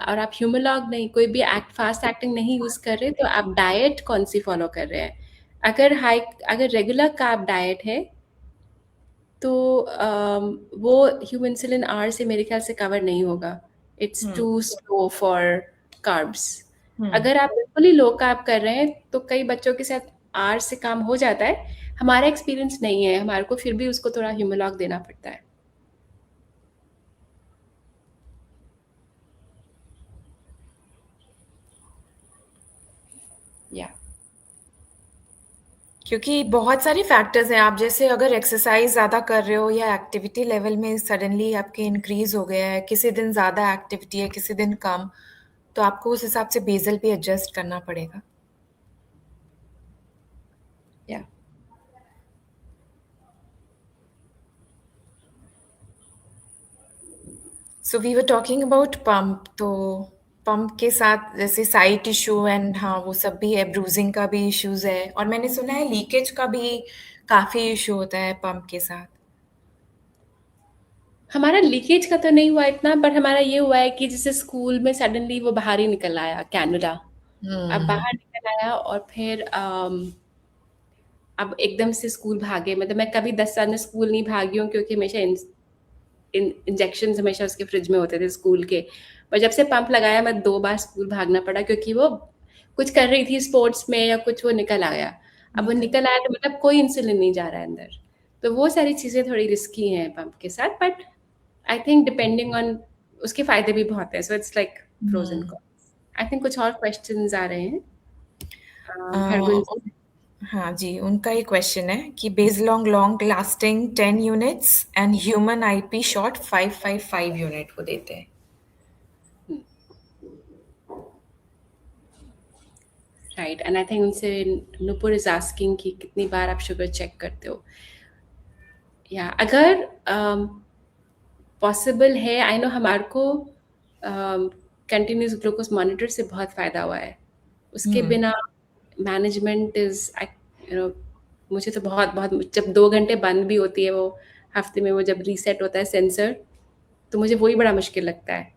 और आप ह्यूमलॉग नहीं कोई भी फास्ट एक्टिंग नहीं यूज़ कर रहे तो आप डाइट कौन सी फॉलो कर रहे हैं? अगर रेगुलर कार्ब डाइट है तो वो ह्यूमन इंसुलिन आर से मेरे ख्याल से कवर नहीं होगा। It's hmm. Too slow for carbs. Hmm. अगर आप बिल्कुल ही लो कार्ब कर रहे हैं तो कई बच्चों के साथ आर से काम हो जाता है। हमारा एक्सपीरियंस नहीं है, हमारे को फिर भी उसको थोड़ा ह्यूमलॉग देना पड़ता है। या क्योंकि बहुत सारे फैक्टर्स हैं, आप जैसे अगर एक्सरसाइज ज़्यादा कर रहे हो या एक्टिविटी लेवल में सडनली आपके इंक्रीज हो गया है, किसी दिन ज़्यादा एक्टिविटी है किसी दिन कम, तो आपको उस हिसाब से बेसल भी एडजस्ट करना पड़ेगा। या so we were talking about pump, तो पंप के साथ जैसे साइट इशू एंड हाँ वो सब भी है, ब्रूजिंग का भी इश्यूज है, और मैंने सुना है लीकेज का भी काफ़ी इशू होता है पंप के साथ। हमारा लीकेज का तो नहीं हुआ इतना, बट हमारा ये हुआ है कि जैसे स्कूल में सडनली वो बाहर ही निकल आया कैनुला। अब हम्म। बाहर निकल आया और फिर अब एकदम से स्कूल भागे, मतलब मैं कभी 10 साल में स्कूल नहीं भागी हूँ क्योंकि हमेशा इंजेक्शन हमेशा उसके फ्रिज में होते थे स्कूल के। पर जब से पंप लगाया मैं 2 बार स्कूल भागना पड़ा क्योंकि वो कुछ कर रही थी स्पोर्ट्स में या कुछ, वो निकल आया। अब वो निकल आया तो मतलब कोई इंसुलिन नहीं जा रहा है अंदर। तो वो सारी चीज़ें थोड़ी रिस्की हैं पंप के साथ, but I think depending on उसके फ़ायदे भी बहुत हैं। So it's like pros and hmm. Cons. I think कुछ और क्वेश्चन्स आ रहे हैं। अ, हरगुंज। हाँ जी, उनका ये क्वेश्चन है कि basal long long lasting 10 units and human IP short 555 unit को देते हैं। राइट, एंड आई थिंक उनसे नुपुर इज़ आस्किंग कि कितनी बार आप शुगर चेक करते हो? या अगर पॉसिबल है, आई नो हमारे को कंटिन्यूस ग्लूकोज मॉनिटर से बहुत फ़ायदा हुआ है। उसके हम्म। बिना मैनेजमेंट इज़ यू नो मुझे तो बहुत बहुत जब 2 घंटे बंद भी होती है वो हफ्ते में, वो जब रीसेट होता है सेंसर, तो मुझे वही बड़ा मुश्किल लगता है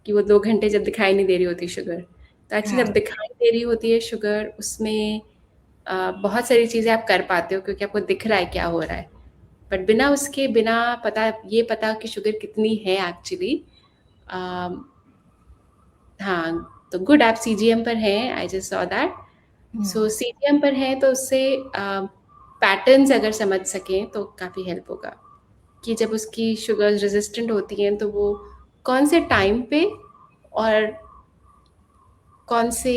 कि वो 2 घंटे जब दिखाई नहीं दे रही होती शुगर। तो एक्चुअली हाँ। जब दिखाई दे रही होती है शुगर, उसमें बहुत सारी चीज़ें आप कर पाते हो क्योंकि आपको दिख रहा है क्या हो रहा है। बट बिना उसके, बिना पता कि शुगर कितनी है एक्चुअली, हाँ, तो गुड आप सीजीएम पर हैं, I just saw that. So CGM पर हैं तो उससे पैटर्न्स अगर समझ सकें तो काफ़ी हेल्प होगा कि जब उसकी शुगर्स रेजिस्टेंट होती हैं तो वो कौन से टाइम पे और कौन से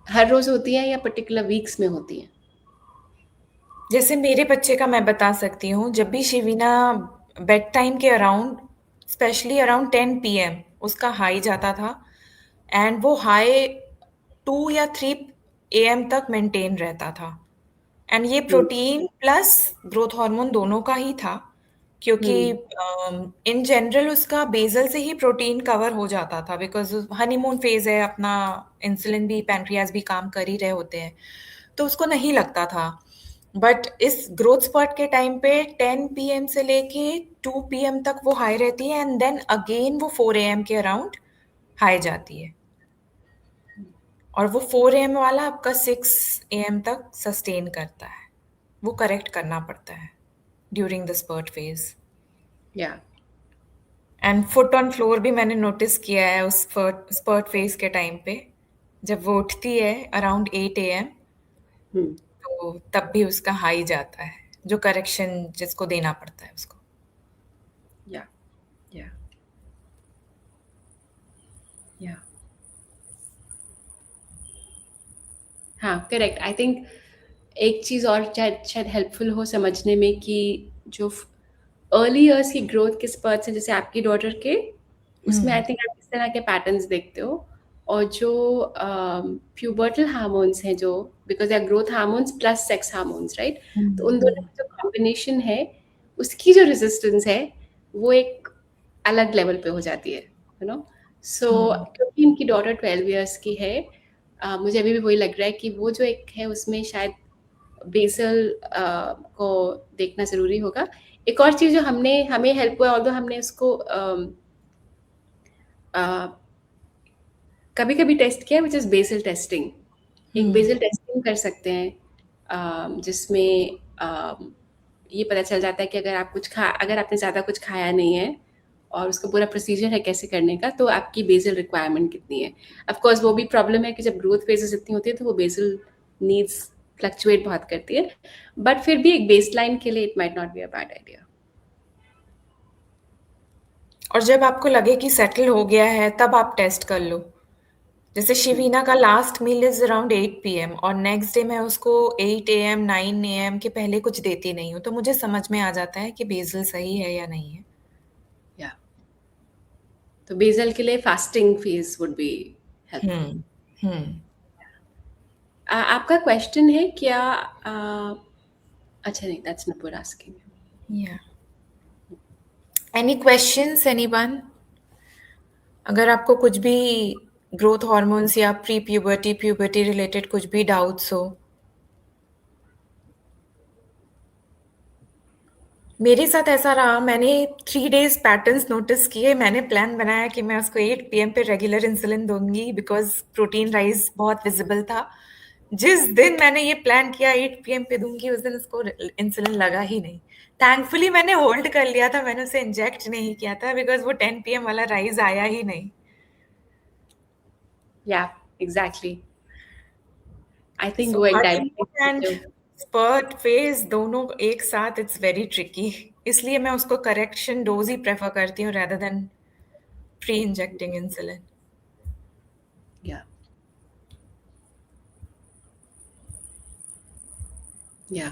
हर रोज़ होती हैं या पर्टिकुलर वीक्स में होती हैं। जैसे मेरे बच्चे का मैं बता सकती हूँ, जब भी शिवीना बेड टाइम के अराउंड, स्पेशली अराउंड 10 पीएम उसका हाई जाता था, एंड वो हाई 2 या 3 एएम तक मेंटेन रहता था। एंड ये हम्म, प्रोटीन प्लस ग्रोथ हार्मोन दोनों का ही था, क्योंकि हम्म, इन जनरल उसका बेसल से ही प्रोटीन कवर हो जाता था, बिकॉज हनीमून फेज है अपना, इंसुलिन भी पैनक्रियाज भी काम कर ही रहे होते हैं, तो उसको नहीं लगता था। बट इस ग्रोथ स्पॉट के टाइम पे 10 पीएम से लेके 2 पीएम तक वो हाई रहती है, एंड देन अगेन वो 4 एएम के अराउंड हाई जाती है, और वो 4 एएम वाला आपका 6 एएम तक सस्टेन करता है। वो करेक्ट करना पड़ता है ड्यूरिंग द स्पर्ट फेज। या एंड फुट ऑन फ्लोर भी मैंने नोटिस किया है उस स्पर्ट स्पर्ट फेज के टाइम पे, जब वो उठती है अराउंड 8 एएम, हम्म, तो तब भी उसका हाई जाता है, जो करेक्शन जिसको देना पड़ता है उसको। या या या हाँ, करेक्ट। आई थिंक एक चीज़ और शायद शायद हेल्पफुल हो समझने में कि जो अर्ली ईयर्स की ग्रोथ के स्पर्ट्स हैं जैसे आपकी डॉटर के, उसमें आई हम्म थिंक आप इस तरह के पैटर्न्स देखते हो। और जो प्यूबर्टल हार्मोन्स हैं, जो because they are growth hormones plus sex hormones, right, तो उन दोनों हम्म का जो कॉम्बिनेशन है, उसकी जो रेजिस्टेंस है वो एक अलग लेवल पे हो जाती है, यू नो। सो हम्म क्योंकि इनकी डॉटर 12 ईयर्स की है, मुझे अभी भी वही लग रहा है कि वो जो एक है उसमें शायद बेसल को देखना ज़रूरी होगा। एक और चीज़ जो हमें हेल्प हुआ, ऑल्दो हमने उसको कभी-कभी टेस्ट किया, व्हिच इज़ बेसल टेस्टिंग। एक हम्म बेसल टेस्टिंग कर सकते हैं, जिसमें ये पता चल जाता है कि अगर आपने ज़्यादा कुछ खाया नहीं है और उसका पूरा प्रोसीजर है कैसे करने का, तो आपकी बेसल रिक्वायरमेंट कितनी है। ऑफ कोर्स वो भी प्रॉब्लम है कि जब ग्रोथ फेजेस इतनी होती है तो वो बेसल नीड्स फ्लक्चुएट बहुत करती है, बट फिर भी एक बेसलाइन के लिए it might not be a bad idea. और जब आपको लगे कि सेटल हो गया है, तब आप टेस्ट कर लो। जैसे शिवीना का last meal is around 8 PM, और नेक्स्ट डे मैं उसको 8 एएम 9 एएम के पहले कुछ देती नहीं हूँ, तो मुझे समझ में आ जाता है कि बेसल सही है या नहीं है। या तो बेसल के लिए fasting phase would be helpful. Hmm hmm आपका क्वेश्चन है क्या? अच्छा नहीं, that's Nupur asking. Yeah any questions anyone? अगर आपको कुछ भी ग्रोथ हार्मोन्स या प्री प्यूबर्टी प्यूबर्टी रिलेटेड कुछ भी डाउट्स हो। मेरे साथ ऐसा रहा, मैंने 3 डेज पैटर्न्स नोटिस किए, मैंने प्लान बनाया कि मैं उसको 8 पीएम पे रेगुलर इंसुलिन दूंगी, बिकॉज प्रोटीन राइज बहुत विजिबल था। जिस दिन मैंने ये प्लान किया 8 पीएम पे दूंगी, उस दिन उसको इंसुलिन लगा ही नहीं। थैंकफुली मैंने होल्ड कर लिया था, मैंने उसे इंजेक्ट नहीं किया था, बिकॉज वो 10 पीएम वाला राइज आया ही नहीं। या एग्जैक्टली, आई थिंक सो वो एक honeymoon and diabetic. Spurt phase दोनों एक साथ, इट्स वेरी ट्रिकी। इसलिए मैं उसको करेक्शन डोज ही प्रेफर करती हूँ rather than pre injecting insulin. या या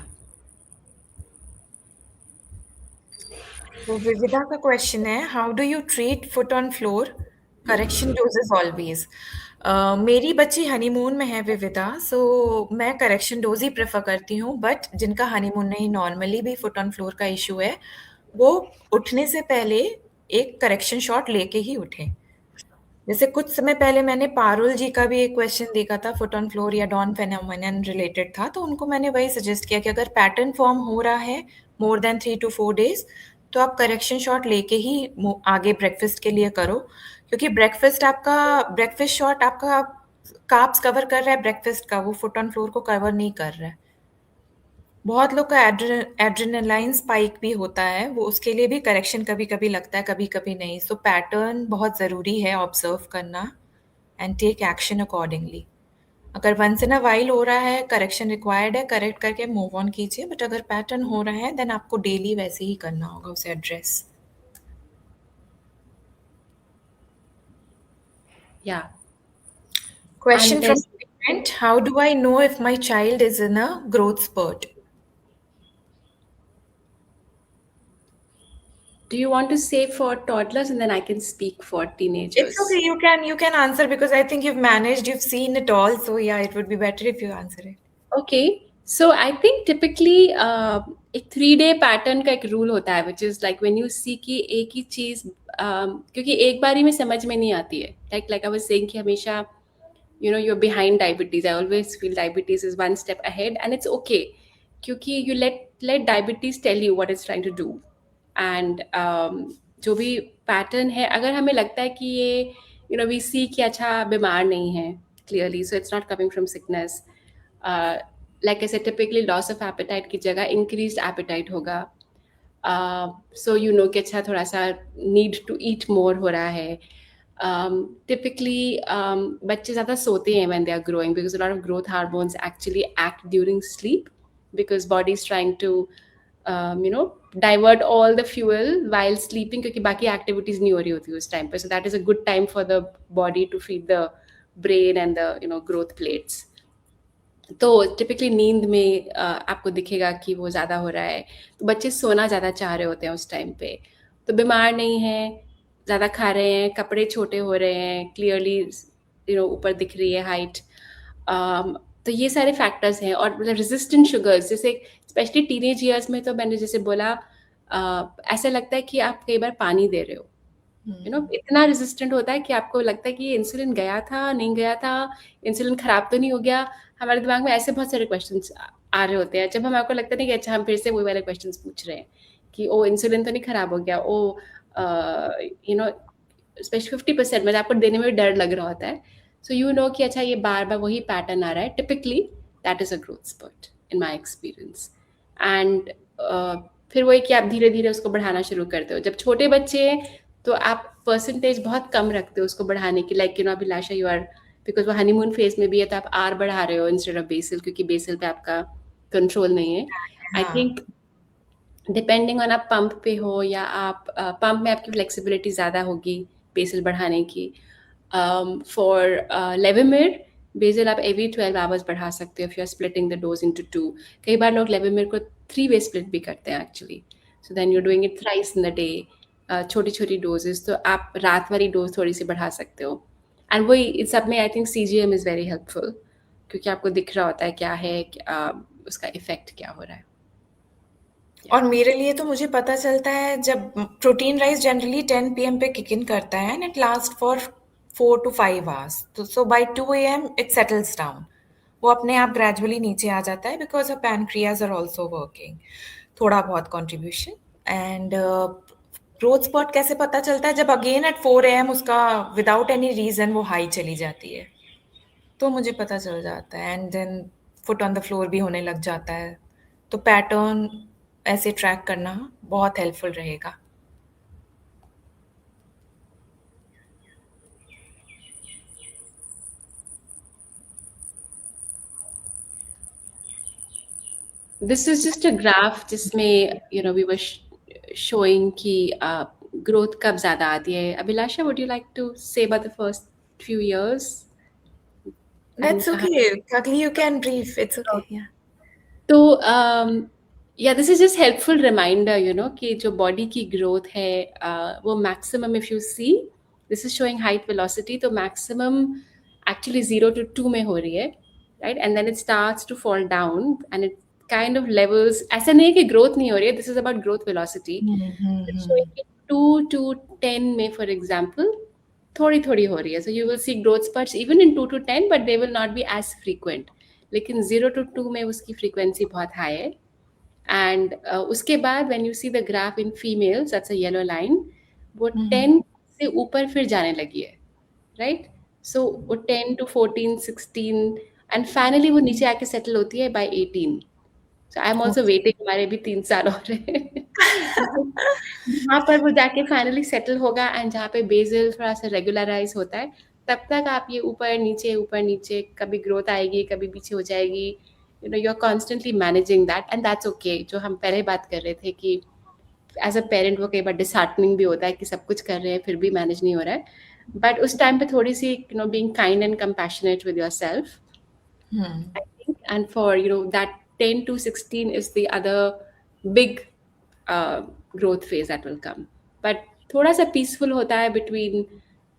तो विविधा का क्वेश्चन है, how do you treat foot on floor, correction doses always? मेरी बच्ची हनीमून में है विविधा, सो मैं करेक्शन डोज ही प्रेफर करती हूँ, बट जिनका हनीमून नहीं, नॉर्मली भी फुट ऑन फ्लोर का इशू है, वो उठने से पहले एक करेक्शन शॉट लेके ही उठें। जैसे कुछ समय पहले मैंने पारुल जी का भी एक क्वेश्चन देखा था, फुट ऑन फ्लोर या डॉन फेनोमेनन रिलेटेड था, तो उनको मैंने वही सजेस्ट किया कि अगर पैटर्न फॉर्म हो रहा है मोर देन 3 to 4 days, तो आप करेक्शन शॉट लेके ही आगे ब्रेकफास्ट के लिए करो, क्योंकि ब्रेकफास्ट शॉट आपका कार्ब्स कवर कर रहा है ब्रेकफास्ट का, वो फुट ऑन फ्लोर को कवर नहीं कर रहा है। बहुत लोग का एड्रेनालाइन स्पाइक भी होता है, वो उसके लिए भी करेक्शन कभी-कभी लगता है, कभी-कभी नहीं। सो पैटर्न बहुत ज़रूरी है ऑब्ज़र्व करना एंड टेक एक्शन अकॉर्डिंगली। अगर वंस इन अ व्हाइल हो रहा है, करेक्शन रिक्वायर्ड है, करेक्ट करके मूव ऑन कीजिए, बट अगर पैटर्न हो रहा है, देन आपको डेली वैसे ही करना होगा उसे address. Yeah. Question And from there's, a parent: how do I know if my child is in a growth spurt? do you want to say for toddlers and then I can speak for It's okay. teenagers? You can answer because I think you've managed, you've seen it all. So yeah, it would be better if you answer it. Okay. So I think typically एक 3 day pattern का एक rule होता है which is like when you see कि एक ही चीज क्योंकि एक बारी में समझ में नहीं आती है लाइक आई वाज सेइंग कि हमेशा you're behind diabetes. I always feel diabetes is one step ahead and it's okay क्योंकि you let diabetes tell you what it's trying to do and जो भी पैटर्न है अगर हमें लगता है कि ये we see कि अच्छा बीमार नहीं है clearly so it's not coming from sickness like I said typically loss of appetite की जगह increased appetite होगा so कि अच्छा थोड़ा सा need to eat more हो रहा है typically बच्चे ज़्यादा सोते हैं when they are growing because a lot of growth hormones actually act during sleep because body is trying to divert all the fuel while sleeping क्योंकि बाकी activities नहीं हो रही होती उस time पे so that is a good time for the body to feed the brain and the growth plates तो typically नींद में आपको दिखेगा कि वो ज़्यादा हो रहा है तो बच्चे सोना ज़्यादा चाह रहे होते हैं उस टाइम पे तो बीमार नहीं है ज़्यादा खा रहे हैं कपड़े छोटे हो रहे हैं क्लियरली ऊपर दिख रही है हाइट तो ये सारे फैक्टर्स हैं और मतलब रेजिस्टेंट शुगर्स जैसे स्पेशली टीनेज ईयर्स में तो मैंने जैसे बोला ऐसा लगता है कि आप कई बार पानी दे रहे हो इतना रेजिस्टेंट होता है कि आपको लगता है कि इंसुलिन गया था नहीं गया था इंसुलिन खराब तो नहीं हो गया हमारे दिमाग में ऐसे बहुत सारे क्वेश्चंस आ रहे होते हैं जब हम आपको लगता नहीं कि अच्छा हम फिर से वही वाले क्वेश्चंस पूछ रहे हैं कि ओ इंसुलिन तो नहीं खराब हो गया ओ यू नो स्पेशली 50% मतलब आपको देने में भी डर लग रहा होता है सो कि अच्छा ये बार बार वही पैटर्न आ रहा है typically that is a growth spurt in my experience and फिर वही कि आप धीरे धीरे उसको बढ़ाना शुरू करते हो जब छोटे बच्चे हैं तो आप परसेंटेज बहुत कम रखते हो उसको बढ़ाने की like Abhilasha you are because वो हनीमून फेज में भी है तो आप आर बढ़ा रहे हो इंस्टेड ऑफ बेसिल क्योंकि बेसिल पे आपका कंट्रोल नहीं है आई हाँ, थिंक डिपेंडिंग ऑन आप पंप पे हो या आप पंप में आपकी फ्लेक्सिबिलिटी ज़्यादा होगी बेसिल बढ़ाने की फॉर लेविमिर बेसिल आप एवरी 12 आवर्स बढ़ा सकते हो if you are splitting the dose into 2 कई बार लोग लेविमिर को 3 वे स्प्लिट भी करते हैं actually so then you doing it thrice in the day छोटी छोटी डोजेस तो आप रात वाली डोज थोड़ी सी बढ़ा सकते हो एंड वही इन सब में I think CGM is very helpful क्योंकि आपको दिख रहा होता है क्या है उसका इफेक्ट क्या हो रहा है और मेरे लिए तो मुझे पता चलता है जब प्रोटीन राइस जनरली 10 PM पे किक इन करता है and it last for 4 to 5 hours। तो so by 2 AM it settles down. वो अपने आप ग्रेजुअली नीचे आ जाता है because uh pancreas are also working. थोड़ा बहुत कॉन्ट्रीब्यूशन एंड ग्रोथ स्पॉट कैसे पता चलता है जब अगेन एट 4 AM उसका विदाउट एनी रीजन वो हाई चली जाती है तो मुझे पता चल जाता है and then foot on the floor भी होने लग जाता है तो पैटर्न ऐसे ट्रैक करना बहुत हेल्पफुल रहेगा। This is just a graph जिसमें we were showing कि growth कब ज़्यादा आती है अभिलाषा would you like to say about the first few years and that's कहाँ okay, Kakli, you can brief, it's okay, yeah. तो yeah this is just helpful reminder कि जो बॉडी की ग्रोथ है वो maximum if you see this is showing height velocity तो maximum actually 0 to 2 में हो रही है right and then it starts to fall down and it kind of levels ऐसा नहीं है कि ग्रोथ नहीं हो रही है this is about growth velocity showing 2 to 10 में फॉर एग्जाम्पल थोड़ी थोड़ी हो रही है so you will see growth spurts even in 2 to 10 but they will not be as frequent लेकिन 0 to 2 में उसकी फ्रीक्वेंसी बहुत हाई है एंड उसके बाद when you see the graph in females that's a yellow line वो 10 से ऊपर फिर जाने लगी है राइट सो वो 10 to 14 16 एंड फाइनली वो नीचे आके सेटल होती है by 18 so I am also waiting, हमारे भी 3 साल और हैं। जहाँ पर वो जाके फाइनली सेटल होगा एंड जहाँ पे बेसल थोड़ा सा रेगुलराइज होता है, तब तक आप ये ऊपर नीचे कभी ग्रोथ आएगी, कभी पीछे हो जाएगी, you know, you are constantly managing that and that's okay. जो हम पहले बात कर रहे थे कि एज अ पेरेंट वो कई बार डिसहार्टनिंग भी होता है कि सब कुछ कर रहे हैं फिर भी मैनेज नहीं हो रहा है, बट उस टाइम पे थोड़ी सी, you know, being kind and compassionate with yourself, I think, and for, you know, that 10 to 16 is the other big growth phase that will come. But थोड़ा सा peaceful होता है between,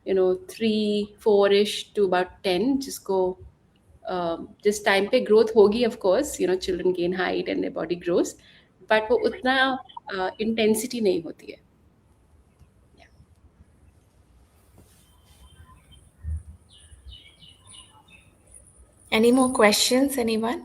you know, 3 4 ish to about 10, जिसको जिस time पे growth होगी, of course, you know, children gain height and their body grows, but वो उतना intensity नहीं होती है. Any more questions, anyone?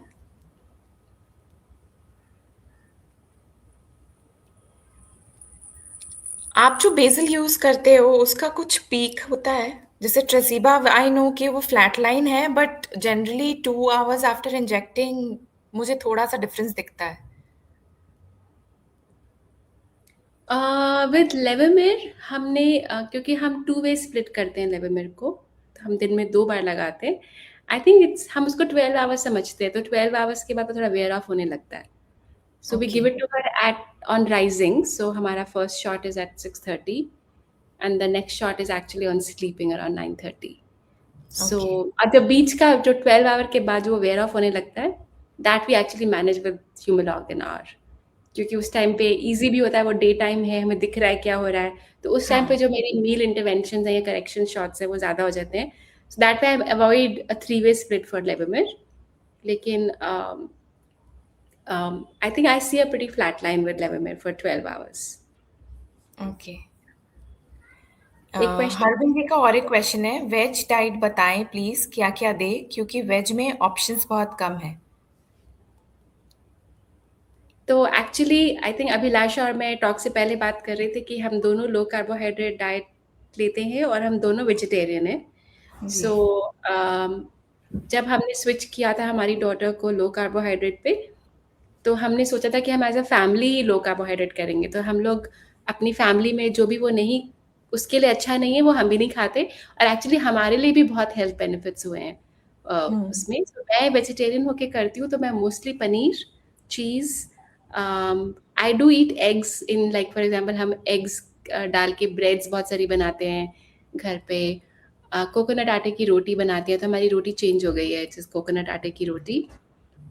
आप जो बेसल यूज करते हो उसका कुछ पीक होता है? जैसे ट्रेसिबा, आई नो कि वो फ्लैट लाइन है, but generally 2 hours after injecting मुझे थोड़ा सा डिफरेंस दिखता है. विद लेवमिर हमने क्योंकि हम 2 वे स्प्लिट करते हैं लेवमिर को, तो हम दिन में 2 बार लगाते हैं. आई थिंक इट्स, हम उसको 12 आवर्स समझते हैं, तो 12 आवर्स के बाद वो थोड़ा वेयर ऑफ होने लगता है. So we give okay. It to her at on rising. So हमारा first shot is at 6:30 and the next shot is actually on sleeping around 9:30. So okay. जब बीच का जो 12 आवर के बाद जो वेयर ऑफ होने लगता है, that we actually manage with Humalog in hour, क्योंकि उस टाइम पे ईजी भी होता है, वो डे टाइम है, हमें दिख रहा है क्या हो रहा है, तो उस टाइम पे हाँ. जो मेरी मील इंटरवेंशन है या करेक्शन शॉट्स है वो ज़्यादा हो जाते हैं. So that way I avoid a 3 way split for Levemir. लेकिन I think I see a pretty flat line with Levemir for 12 hours. Okay. एक क्वेश्चन. हरविंद जी का और एक क्वेश्चन है, वेज डाइट बताएं प्लीज, क्या क्या दे, क्योंकि वेज में ऑप्शंस बहुत कम है. तो एक्चुअली आई थिंक अभिलाष और मैं टॉक से पहले बात कर रहे थे कि हम दोनों लो कार्बोहाइड्रेट डाइट लेते हैं और हम दोनों वेजिटेरियन हैं. जी. सो जब हमने स्विच किया था हमारी डॉटर को लो कार्बोहाइड्रेट पे, तो हमने सोचा था कि हम एज अ फैमिली ही लो कार्बोहाइड्रेट करेंगे. तो हम लोग अपनी फैमिली में जो भी वो नहीं, उसके लिए अच्छा नहीं है वो हम भी नहीं खाते, और एक्चुअली हमारे लिए भी बहुत हेल्थ बेनिफिट्स हुए हैं उसमें. तो मैं वेजिटेरियन होके करती हूँ, तो मैं mostly paneer, cheese, I do eat eggs in, like for example हम एग्स डाल के ब्रेड्स बहुत सारी बनाते हैं घर पे. कोकोनट आटे की रोटी बनाते हैं, तो हमारी रोटी चेंज हो गई है, जैसे कोकोनट आटे की रोटी.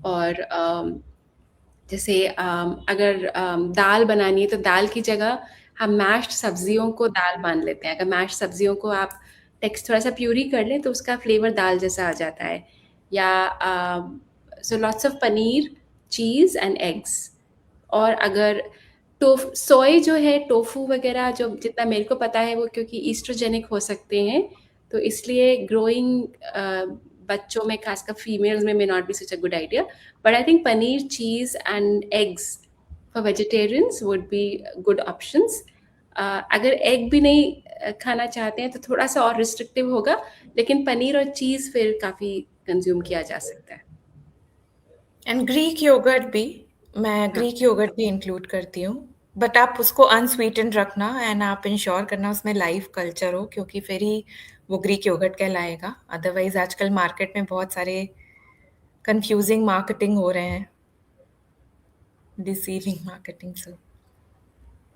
और जैसे अगर दाल बनानी है तो दाल की जगह हम मैश्ड सब्जियों को दाल मान लेते हैं. अगर मैश्ड सब्जियों को आप टेक्स्ट थोड़ा सा प्यूरी कर लें तो उसका फ्लेवर दाल जैसा आ जाता है. या so lots of paneer, cheese and eggs. और अगर सोए जो है, टोफू वगैरह, जो जितना मेरे को पता है वो क्योंकि ईस्ट्रोजेनिक हो सकते हैं, तो इसलिए ग्रोइंग बच्चों में, खासकर फीमेल्स में, may not be such a good idea. But I think paneer, cheese and eggs for vegetarians would be good options. अगर एग भी नहीं खाना चाहते हैं तो थोड़ा सा और रिस्ट्रिक्टिव होगा, लेकिन पनीर और चीज़ फिर काफ़ी कंज्यूम किया जा सकता है. एंड ग्रीक योगर्ट भी, मैं हाँ. ग्रीक योगर्ट भी इंक्लूड करती हूँ, बट आप उसको अनस्वीटेंड रखना एंड आप इंश्योर करना उसमें लाइव कल्चर हो, क्योंकि फिर ही वो ग्रीक योगर्ट कहलाएगा. अदरवाइज आजकल मार्केट में बहुत सारे कंफ्यूजिंग मार्केटिंग हो रहे हैं, deceiving marketing. So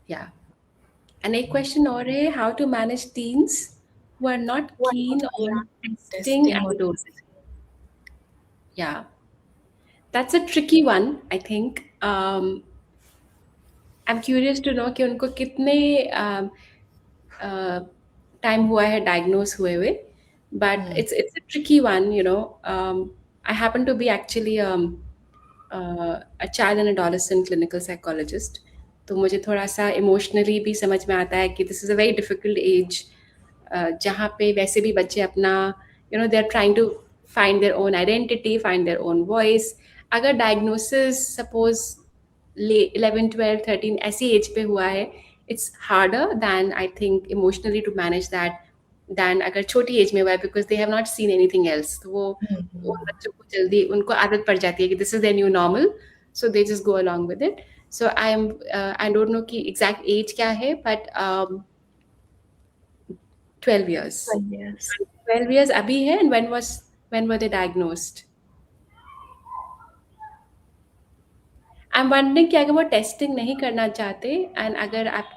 Yeah. And a question or है, how to manage teens who are not keen on testing testing and और dosing. Yeah, that's a tricky one, I think. I'm curious to know कि उनको कितने time हुआ है diagnose हुए हुए, but it's a tricky one, you know. I happen to be actually a child and adolescent clinical psychologist. तो मुझे थोड़ा सा इमोशनली भी समझ में आता है कि this is a very difficult age, जहाँ पे वैसे भी बच्चे अपना, you know, they are trying to find their own identity, find their own voice. अगर डायग्नोसिस सपोज 11 12 13 ऐसी एज पे हुआ है, it's harder than I think emotionally to manage that than अगर छोटी एज में हुआ है, because they have not seen anything else. तो वो उन बच्चों को जल्दी उनको आदत पड़ जाती है कि this is the new normal, so they just go along with it. So I don't know कि exact age क्या है, but 12 years. 12 years. 12 years अभी है, and when were they diagnosed? I'm wondering कि अगर वो टेस्टिंग नहीं करना चाहते एंड अगर आप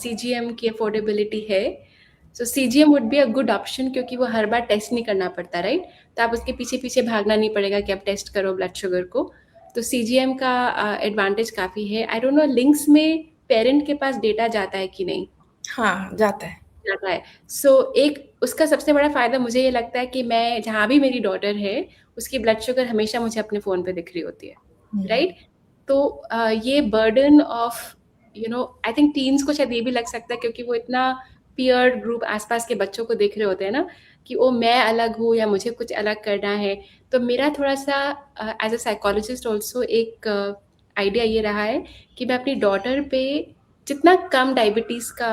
CGM की अफोर्डेबिलिटी है, सो CGM would be a good option, क्योंकि वो हर बार टेस्ट नहीं करना पड़ता, राइट? तो आप उसके पीछे पीछे भागना नहीं पड़ेगा कि आप टेस्ट करो ब्लड शुगर को. तो CGM का एडवांटेज काफ़ी है. आई डोंट नो लिंक्स में पेरेंट के पास डेटा जाता है कि नहीं. हाँ, जाता है. जाता है. सो एक उसका सबसे बड़ा फ़ायदा मुझे ये लगता है कि मैं जहाँ भी मेरी डॉटर है, उसकी ब्लड शुगर हमेशा मुझे अपने फ़ोन पे दिख रही होती है, राइट? तो ये burden of I think teens को शायद ये भी लग सकता है, क्योंकि वो इतना पीयर ग्रुप आसपास के बच्चों को देख रहे होते हैं ना, कि ओ मैं अलग हूँ या मुझे कुछ अलग करना है. तो मेरा थोड़ा सा एज अ साइकोलॉजिस्ट ऑल्सो एक आइडिया ये रहा है कि मैं अपनी डॉटर पे जितना कम डायबिटीज़ का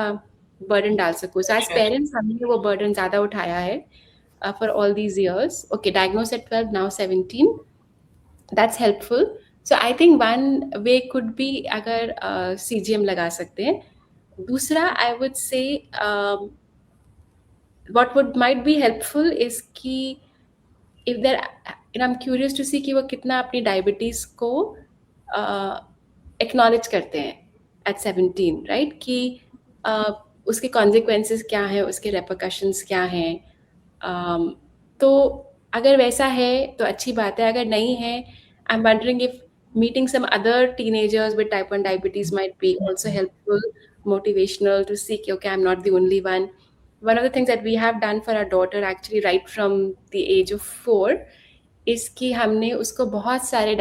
बर्डन डाल सकूँ. सो एज पेरेंट्स हमने वो बर्डन ज़्यादा उठाया है for all these years. Okay, diagnosed at 12, now 17. That's helpful. So I think one way could be अगर CGM लगा सकते हैं. दूसरा I would say what would might be helpful is कि if there, and I'm curious to see कि वो कितना अपनी डायबिटीज को एक्नॉलेज करते हैं at 17, right? कि उसके consequences क्या हैं, उसके repercussions क्या हैं. तो अगर वैसा है तो अच्छी बात है. अगर नहीं है, I'm wondering if meeting some other teenagers with type 1 diabetes might be also helpful, motivational to see कि okay, I'm not the only one. One of the things that we have done for our daughter actually right from the age of 4 is कि हमने उसको बहुत सारे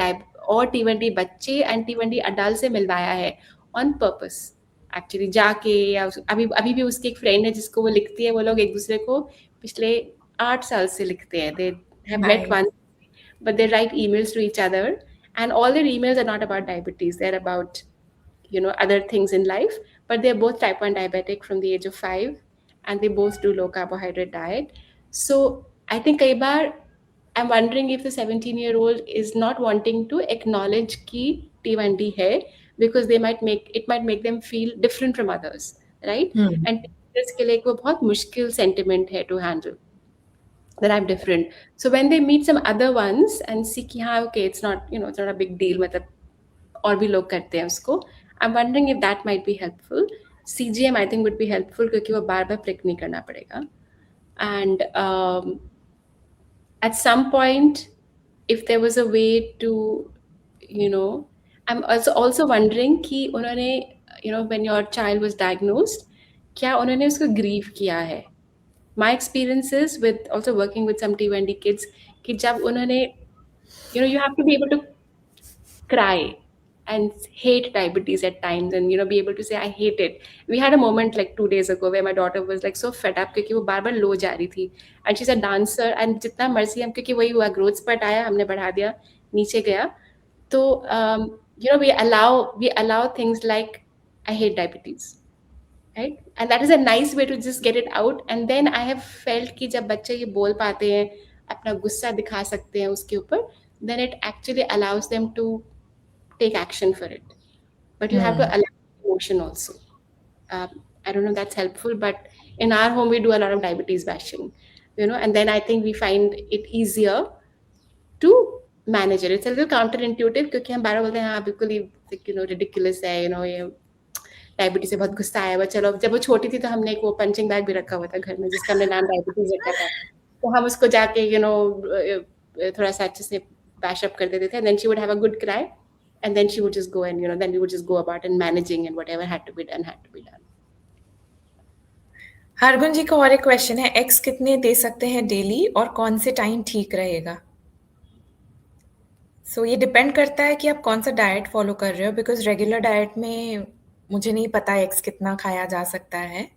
और T20 बच्चे and T20 adult से मिलवाया है ऑन पर्पस. एक्चुअली जाके या अभी भी उसकी एक फ्रेंड है जिसको वो लिखती है. वो लोग एक दूसरे को पिछले 8 साल से लिखते हैं. They have met once, but they write emails to each other, and all their emails are not about diabetes. They're about other things in life, but they're both type 1 diabetic from the age of 5, and they both do low carbohydrate diet. So I think कई बार I'm wondering if the 17-year-old is not wanting to acknowledge कि T1D है, because it might make them feel different from others, right? And teachers के लिए वो बहुत मुश्किल sentiment है to handle, that I'm different. So when they meet some other ones and see कि हाँ okay, it's not a big deal, मतलब और भी लोग करते हैं उसको, I'm wondering if that might be helpful. CGM I think would be helpful क्योंकि वो बार बार prick नहीं करना पड़ेगा. And at some point, if there was a way to, I'm also wondering कि उन्होंने when your child was diagnosed, क्या उन्होंने उसको grieve किया है? My experiences with also working with some T1D kids, कि जब उन्होंने you have to be able to cry and hate diabetes at times, and be able to say I hate it. We had a moment like 2 days ago where my daughter was like so fed up क्योंकि वो बार-बार लो जा रही थी, and she's a dancer, and जितना मर्जी हम, क्योंकि वही हुआ, growth spurt आया, हमने बढ़ा दिया, नीचे गया. तो we allow things like I hate diabetes, right? And that is a nice way to just get it out. And then I have felt कि जब बच्चे ये बोल पाते हैं, अपना गुस्सा दिखा सकते हैं उसके ऊपर, then it actually allows them to take action for it. But you have to allow emotion also. I don't know if that's helpful, but in our home we do a lot of diabetes bashing, and then I think we find it easier to manage it. It's a little counterintuitive क्योंकि हम बार-बार बोलते हैं हाँ बिल्कुल ही ridiculous है, ये diabetes से बहुत गुस्सा आया हुआ. चलो, जब वो छोटी थी तो हमने एक वो पंचिंग बैग भी रखा हुआ था घर में जिसका हमने नाम डायबिटीज रखा था. तो हम उसको जाके थोड़ा सा अच्छे से बैश अप कर देते थे, and then she would have a good cry, and then she would just go and then we would just go about and managing, and whatever had to be done had to be done. Hargun जी का और एक question है, x कितने दे सकते हैं daily और कौन से टाइम ठीक रहेगा? सो ये डिपेंड करता है कि आप कौन सा डाइट फॉलो कर रहे हो, बिकॉज रेगुलर डाइट में मुझे नहीं पता एक्स कितना खाया जा सकता है.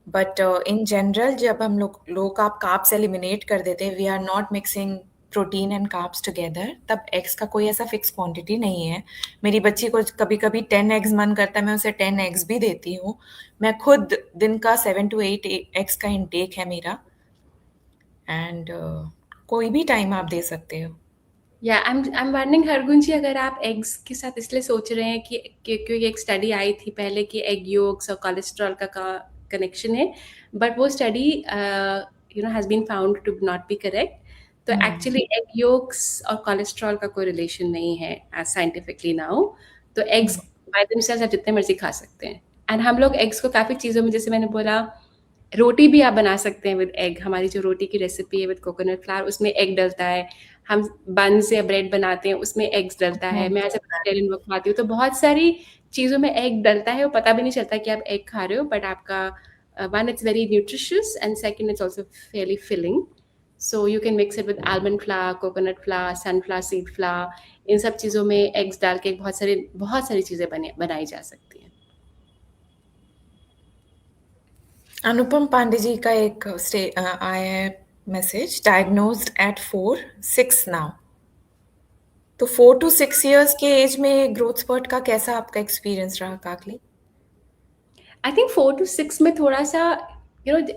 बट इन जनरल जब हम लोग लो कार्ब्स एलिमिनेट कर देते हैं, we are not mixing protein and carbs together, तब एग्स का कोई ऐसा फिक्स क्वांटिटी नहीं है. मेरी बच्ची को कभी कभी 10 एग्स मन करता है, मैं उसे 10 एग्स भी देती हूँ. मैं खुद दिन का 7 to 8 एग्स का इंटेक है मेरा, एंड कोई भी टाइम आप दे सकते हो. या आई एम वंडरिंग हरगुन जी, अगर आप एग्स के साथ इसलिए सोच रहे हैं कि क्योंकि एक स्टडी आई थी पहले कि एग योक्स और कोलेस्ट्रॉल का कनेक्शन है, बट वो study has been found to not be correct. तो एक्चुअली एग योक्स और कोलेस्ट्रॉल का कोई रिलेशन नहीं है एज साइंटिफिकली नाउ। तो एग्स बाय देमसेल्व्स आप जितने मर्जी खा सकते हैं। एंड हम लोग एग्स को काफ़ी चीज़ों में, जैसे मैंने बोला, रोटी भी आप बना सकते हैं विद एग। हमारी जो रोटी की रेसिपी है विद कोकोनट फ्लावर, उसमें एग डलता है। हम बन्स या ब्रेड बनाते हैं, उसमें एग्स डलता है। मैं एज़ अ वेजिटेरियन वो खाती हूँ, तो बहुत सारी चीज़ों में एग डलता है और पता भी नहीं चलता कि आप एग खा रहे हो, बट आपका one it's very nutritious and second it's also fairly filling. So you can mix it with almond flour, coconut flour, sunflower seed flour. इन सब चीज़ों में एग्स डाल के बहुत सारी चीज़ें बनाई जा सकती हैं। अनुपम पांडे जी का एक आया है मैसेज, डायग्नोज्ड एट 4-6 नाउ। तो 4 to 6 years के एज में ग्रोथ स्पर्ट का कैसा आपका एक्सपीरियंस रहा काकली? आई थिंक 4 to 6 में थोड़ा-सा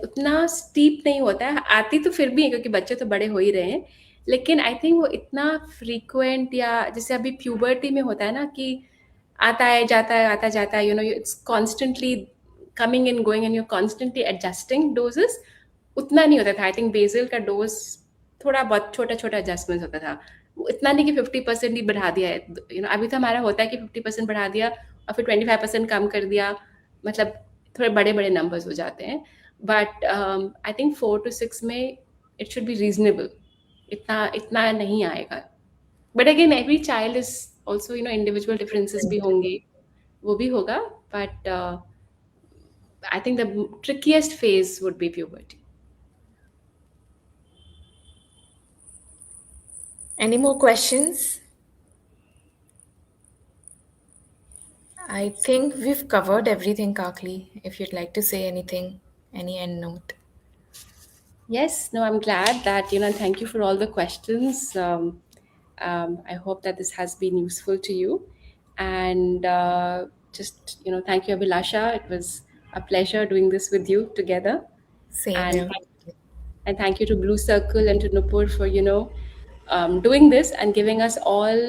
उतना स्टीप नहीं होता है। आती तो फिर भी है क्योंकि बच्चे तो बड़े हो ही रहे हैं। लेकिन आई थिंक वो इतना फ्रीक्वेंट, या जैसे अभी प्यूबर्टी में होता है ना कि आता है, जाता है, आता जाता है, it's constantly coming and going and you are constantly adjusting doses, उतना नहीं होता था। आई थिंक बेसिल का डोज़ थोड़ा बहुत छोटा-छोटा एडजस्टमेंट्स होता था। वो इतना नहीं कि 50% ही बढ़ा दिया है। अभी तो हमारा होता है कि 50% बढ़ा दिया और फिर 25% कम कर दिया, मतलब थोड़े बड़े-बड़े नंबर्स हो जाते हैं। बट आई थिंक 4 to 6 में इट शुड बी रीज़नेबल, इतना इतना नहीं आएगा। But again every child is also individual differences भी होंगे, वो भी होगा। But I think the trickiest phase would be puberty. Any more questions? I think we've covered everything, Kakli. If you'd like to say anything, any end note. Yes, no, I'm glad that, thank you for all the questions. I hope that this has been useful to you. And just, thank you, Abhilasha. It was a pleasure doing this with you together. Same And here. and thank you to Blue Circle and to Nupur for doing this and giving us all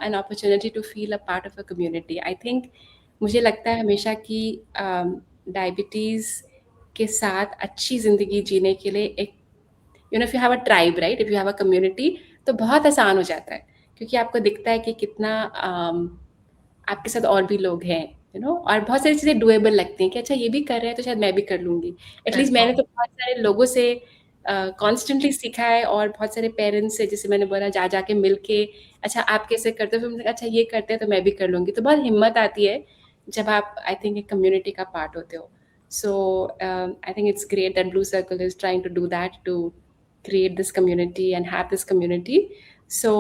an opportunity to feel a part of a community. I think मुझे लगता है हमेशा कि diabetes के साथ अच्छी ज़िंदगी जीने के लिए एक, if you have a tribe, right, if you have a community, तो बहुत आसान हो जाता है क्योंकि आपको दिखता है कि कितना आपके साथ और भी लोग हैं, और बहुत सारी चीज़ें डुएबल लगती हैं कि अच्छा ये भी कर रहे हैं तो शायद मैं भी कर लूँगी। एटलीस्ट मैंने तो बहुत सारे लोगों से कॉन्स्टेंटली सीखा है, और बहुत सारे पेरेंट्स से, जैसे मैंने बोला, जा जाके मिल के अच्छा आप कैसे करते हो, फिर मैंने कहा अच्छा ये करते हैं तो मैं भी कर लूँगी। तो बहुत हिम्मत आती है जब आप, आई थिंक, एक कम्युनिटी का पार्ट होते हो। So I think it's great that Blue Circle is trying to do that, to create this community and have this community. So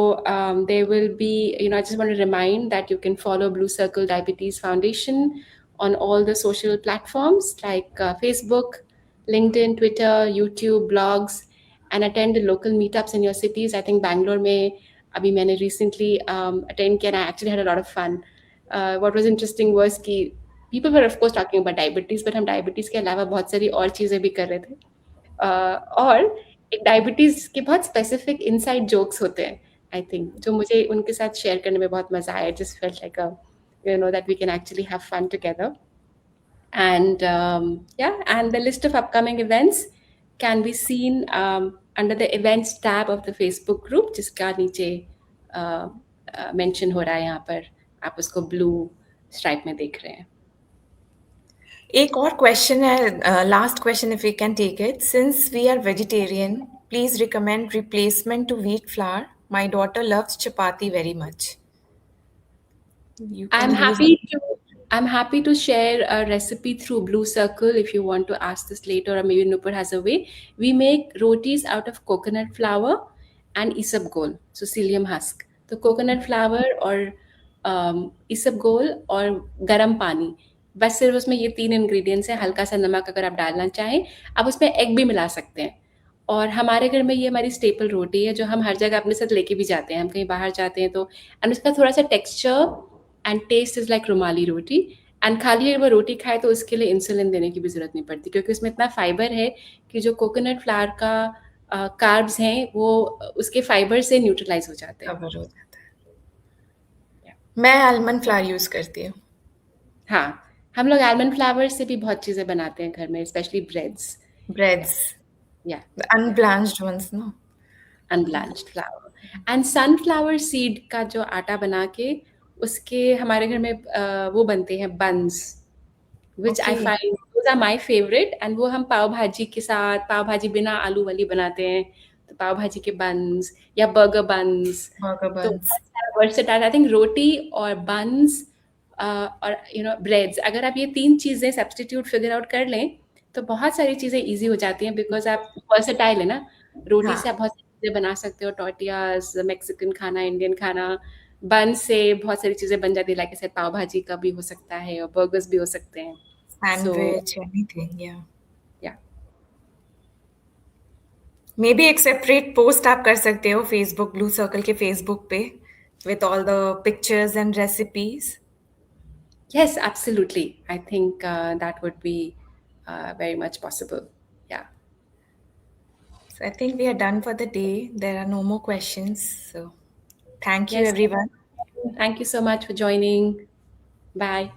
there will be, I just want to remind that you can follow Blue Circle Diabetes Foundation on all the social platforms like Facebook, LinkedIn, Twitter, YouTube, blogs, and attend the local meetups in your cities. I think Bangalore में अभी मैंने recently attend किया and I actually had a lot of fun. What was interesting was कि people were of course talking about diabetes, but हम diabetes के अलावा बहुत सारी और चीज़ें भी कर रहे थे। और एक डायबिटीज़ के बहुत स्पेसिफिक इनसाइड जोक्स होते हैं, आई थिंक, जो मुझे उनके साथ शेयर करने में बहुत मज़ा आया। Just felt like that we can actually have fun together. And yeah, and the list of upcoming events can be seen under the events tab of the Facebook group, जिसका नीचे मेंशन हो रहा है यहाँ पर, आप उसको ब्लू स्ट्राइप में देख रहे हैं। एक और क्वेश्चन है, last question if we can take it. Since we are vegetarian, please recommend replacement to wheat flour. My daughter loves chapati very much. You I'm can use happy to I'm happy to share a recipe through Blue Circle if you want to ask this later, or maybe Nupur has a way. We make rotis out of coconut flour and isabgol, so psyllium husk. तो coconut flour और isabgol और गरम पानी, बस सिर्फ उसमें ये 3 ingredients हैं। हल्का सा नमक अगर आप डालना चाहें, आप उसमें एग भी मिला सकते हैं। और हमारे घर में ये हमारी स्टेपल रोटी है जो हम हर जगह अपने साथ लेके भी जाते हैं। हम कहीं बाहर जाते हैं तो, एंड उसका थोड़ा सा texture and taste is like rumali roti. And खाली अगर वो रोटी खाए तो उसके लिए इंसुलिन देने की भी ज़रूरत नहीं पड़ती क्योंकि उसमें इतना फाइबर है कि जो कोकोनट फ्लावर का कार्ब्स हैं वो उसके फाइबर से न्यूट्रलाइज हो जाते हैं। कवर हो जाता है। Yeah. मैं आलमंड फ्लावर यूज़ करती हूँ। हाँ, हम लोग आलमंड फ्लावर से भी बहुत चीज़ें बनाते हैं घर में, स्पेशली ब्रेड्स। ब्रेड्स, या अनब्लांच्ड वंस ना? अनब्लांच्ड फ्लावर एंड सनफ्लावर सीड का जो आटा बना के उसके हमारे घर में वो बनते हैं buns, which I okay, find those are my favourite, and वो हम पाव भाजी के साथ, पाव भाजी बिना आलू वाली बनाते हैं, तो पाव भाजी के बन्स या बर्गर बन्स। बर्गर तो बन्स। वर्सेटाइल, आई थिंक रोटी और बन्स और ब्रेड्स, अगर आप ये 3 चीज़ें सब्स्टिट्यूट फिगर आउट कर लें, तो बहुत सारी चीज़ें ईज़ी हो जाती हैं, बिकॉज़ आप वर्सेटाइल है ना, रोटी हाँ, से आप बहुत सारी चीज़ें बना सकते हो, टॉर्टियाज़, मेक्सिकन खाना, इंडियन खाना, बन से बहुत सारी चीज़ें बन जाती है, लाइक आई सेड पाव भाजी का भी हो सकता है और बर्गर्स भी हो सकते हैं। सो सैंडविच, एनीथिंग, या या मे बी एक सेपरेट पोस्ट आप कर सकते हो फेसबुक, ब्लू सर्कल के फेसबुक पे, with all the pictures and recipes. Yes, absolutely, I think that would be very much possible. या So I think we are done for the day. There are no more questions. So thank you, yes, everyone. Thank you so much for joining. Bye.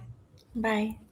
Bye.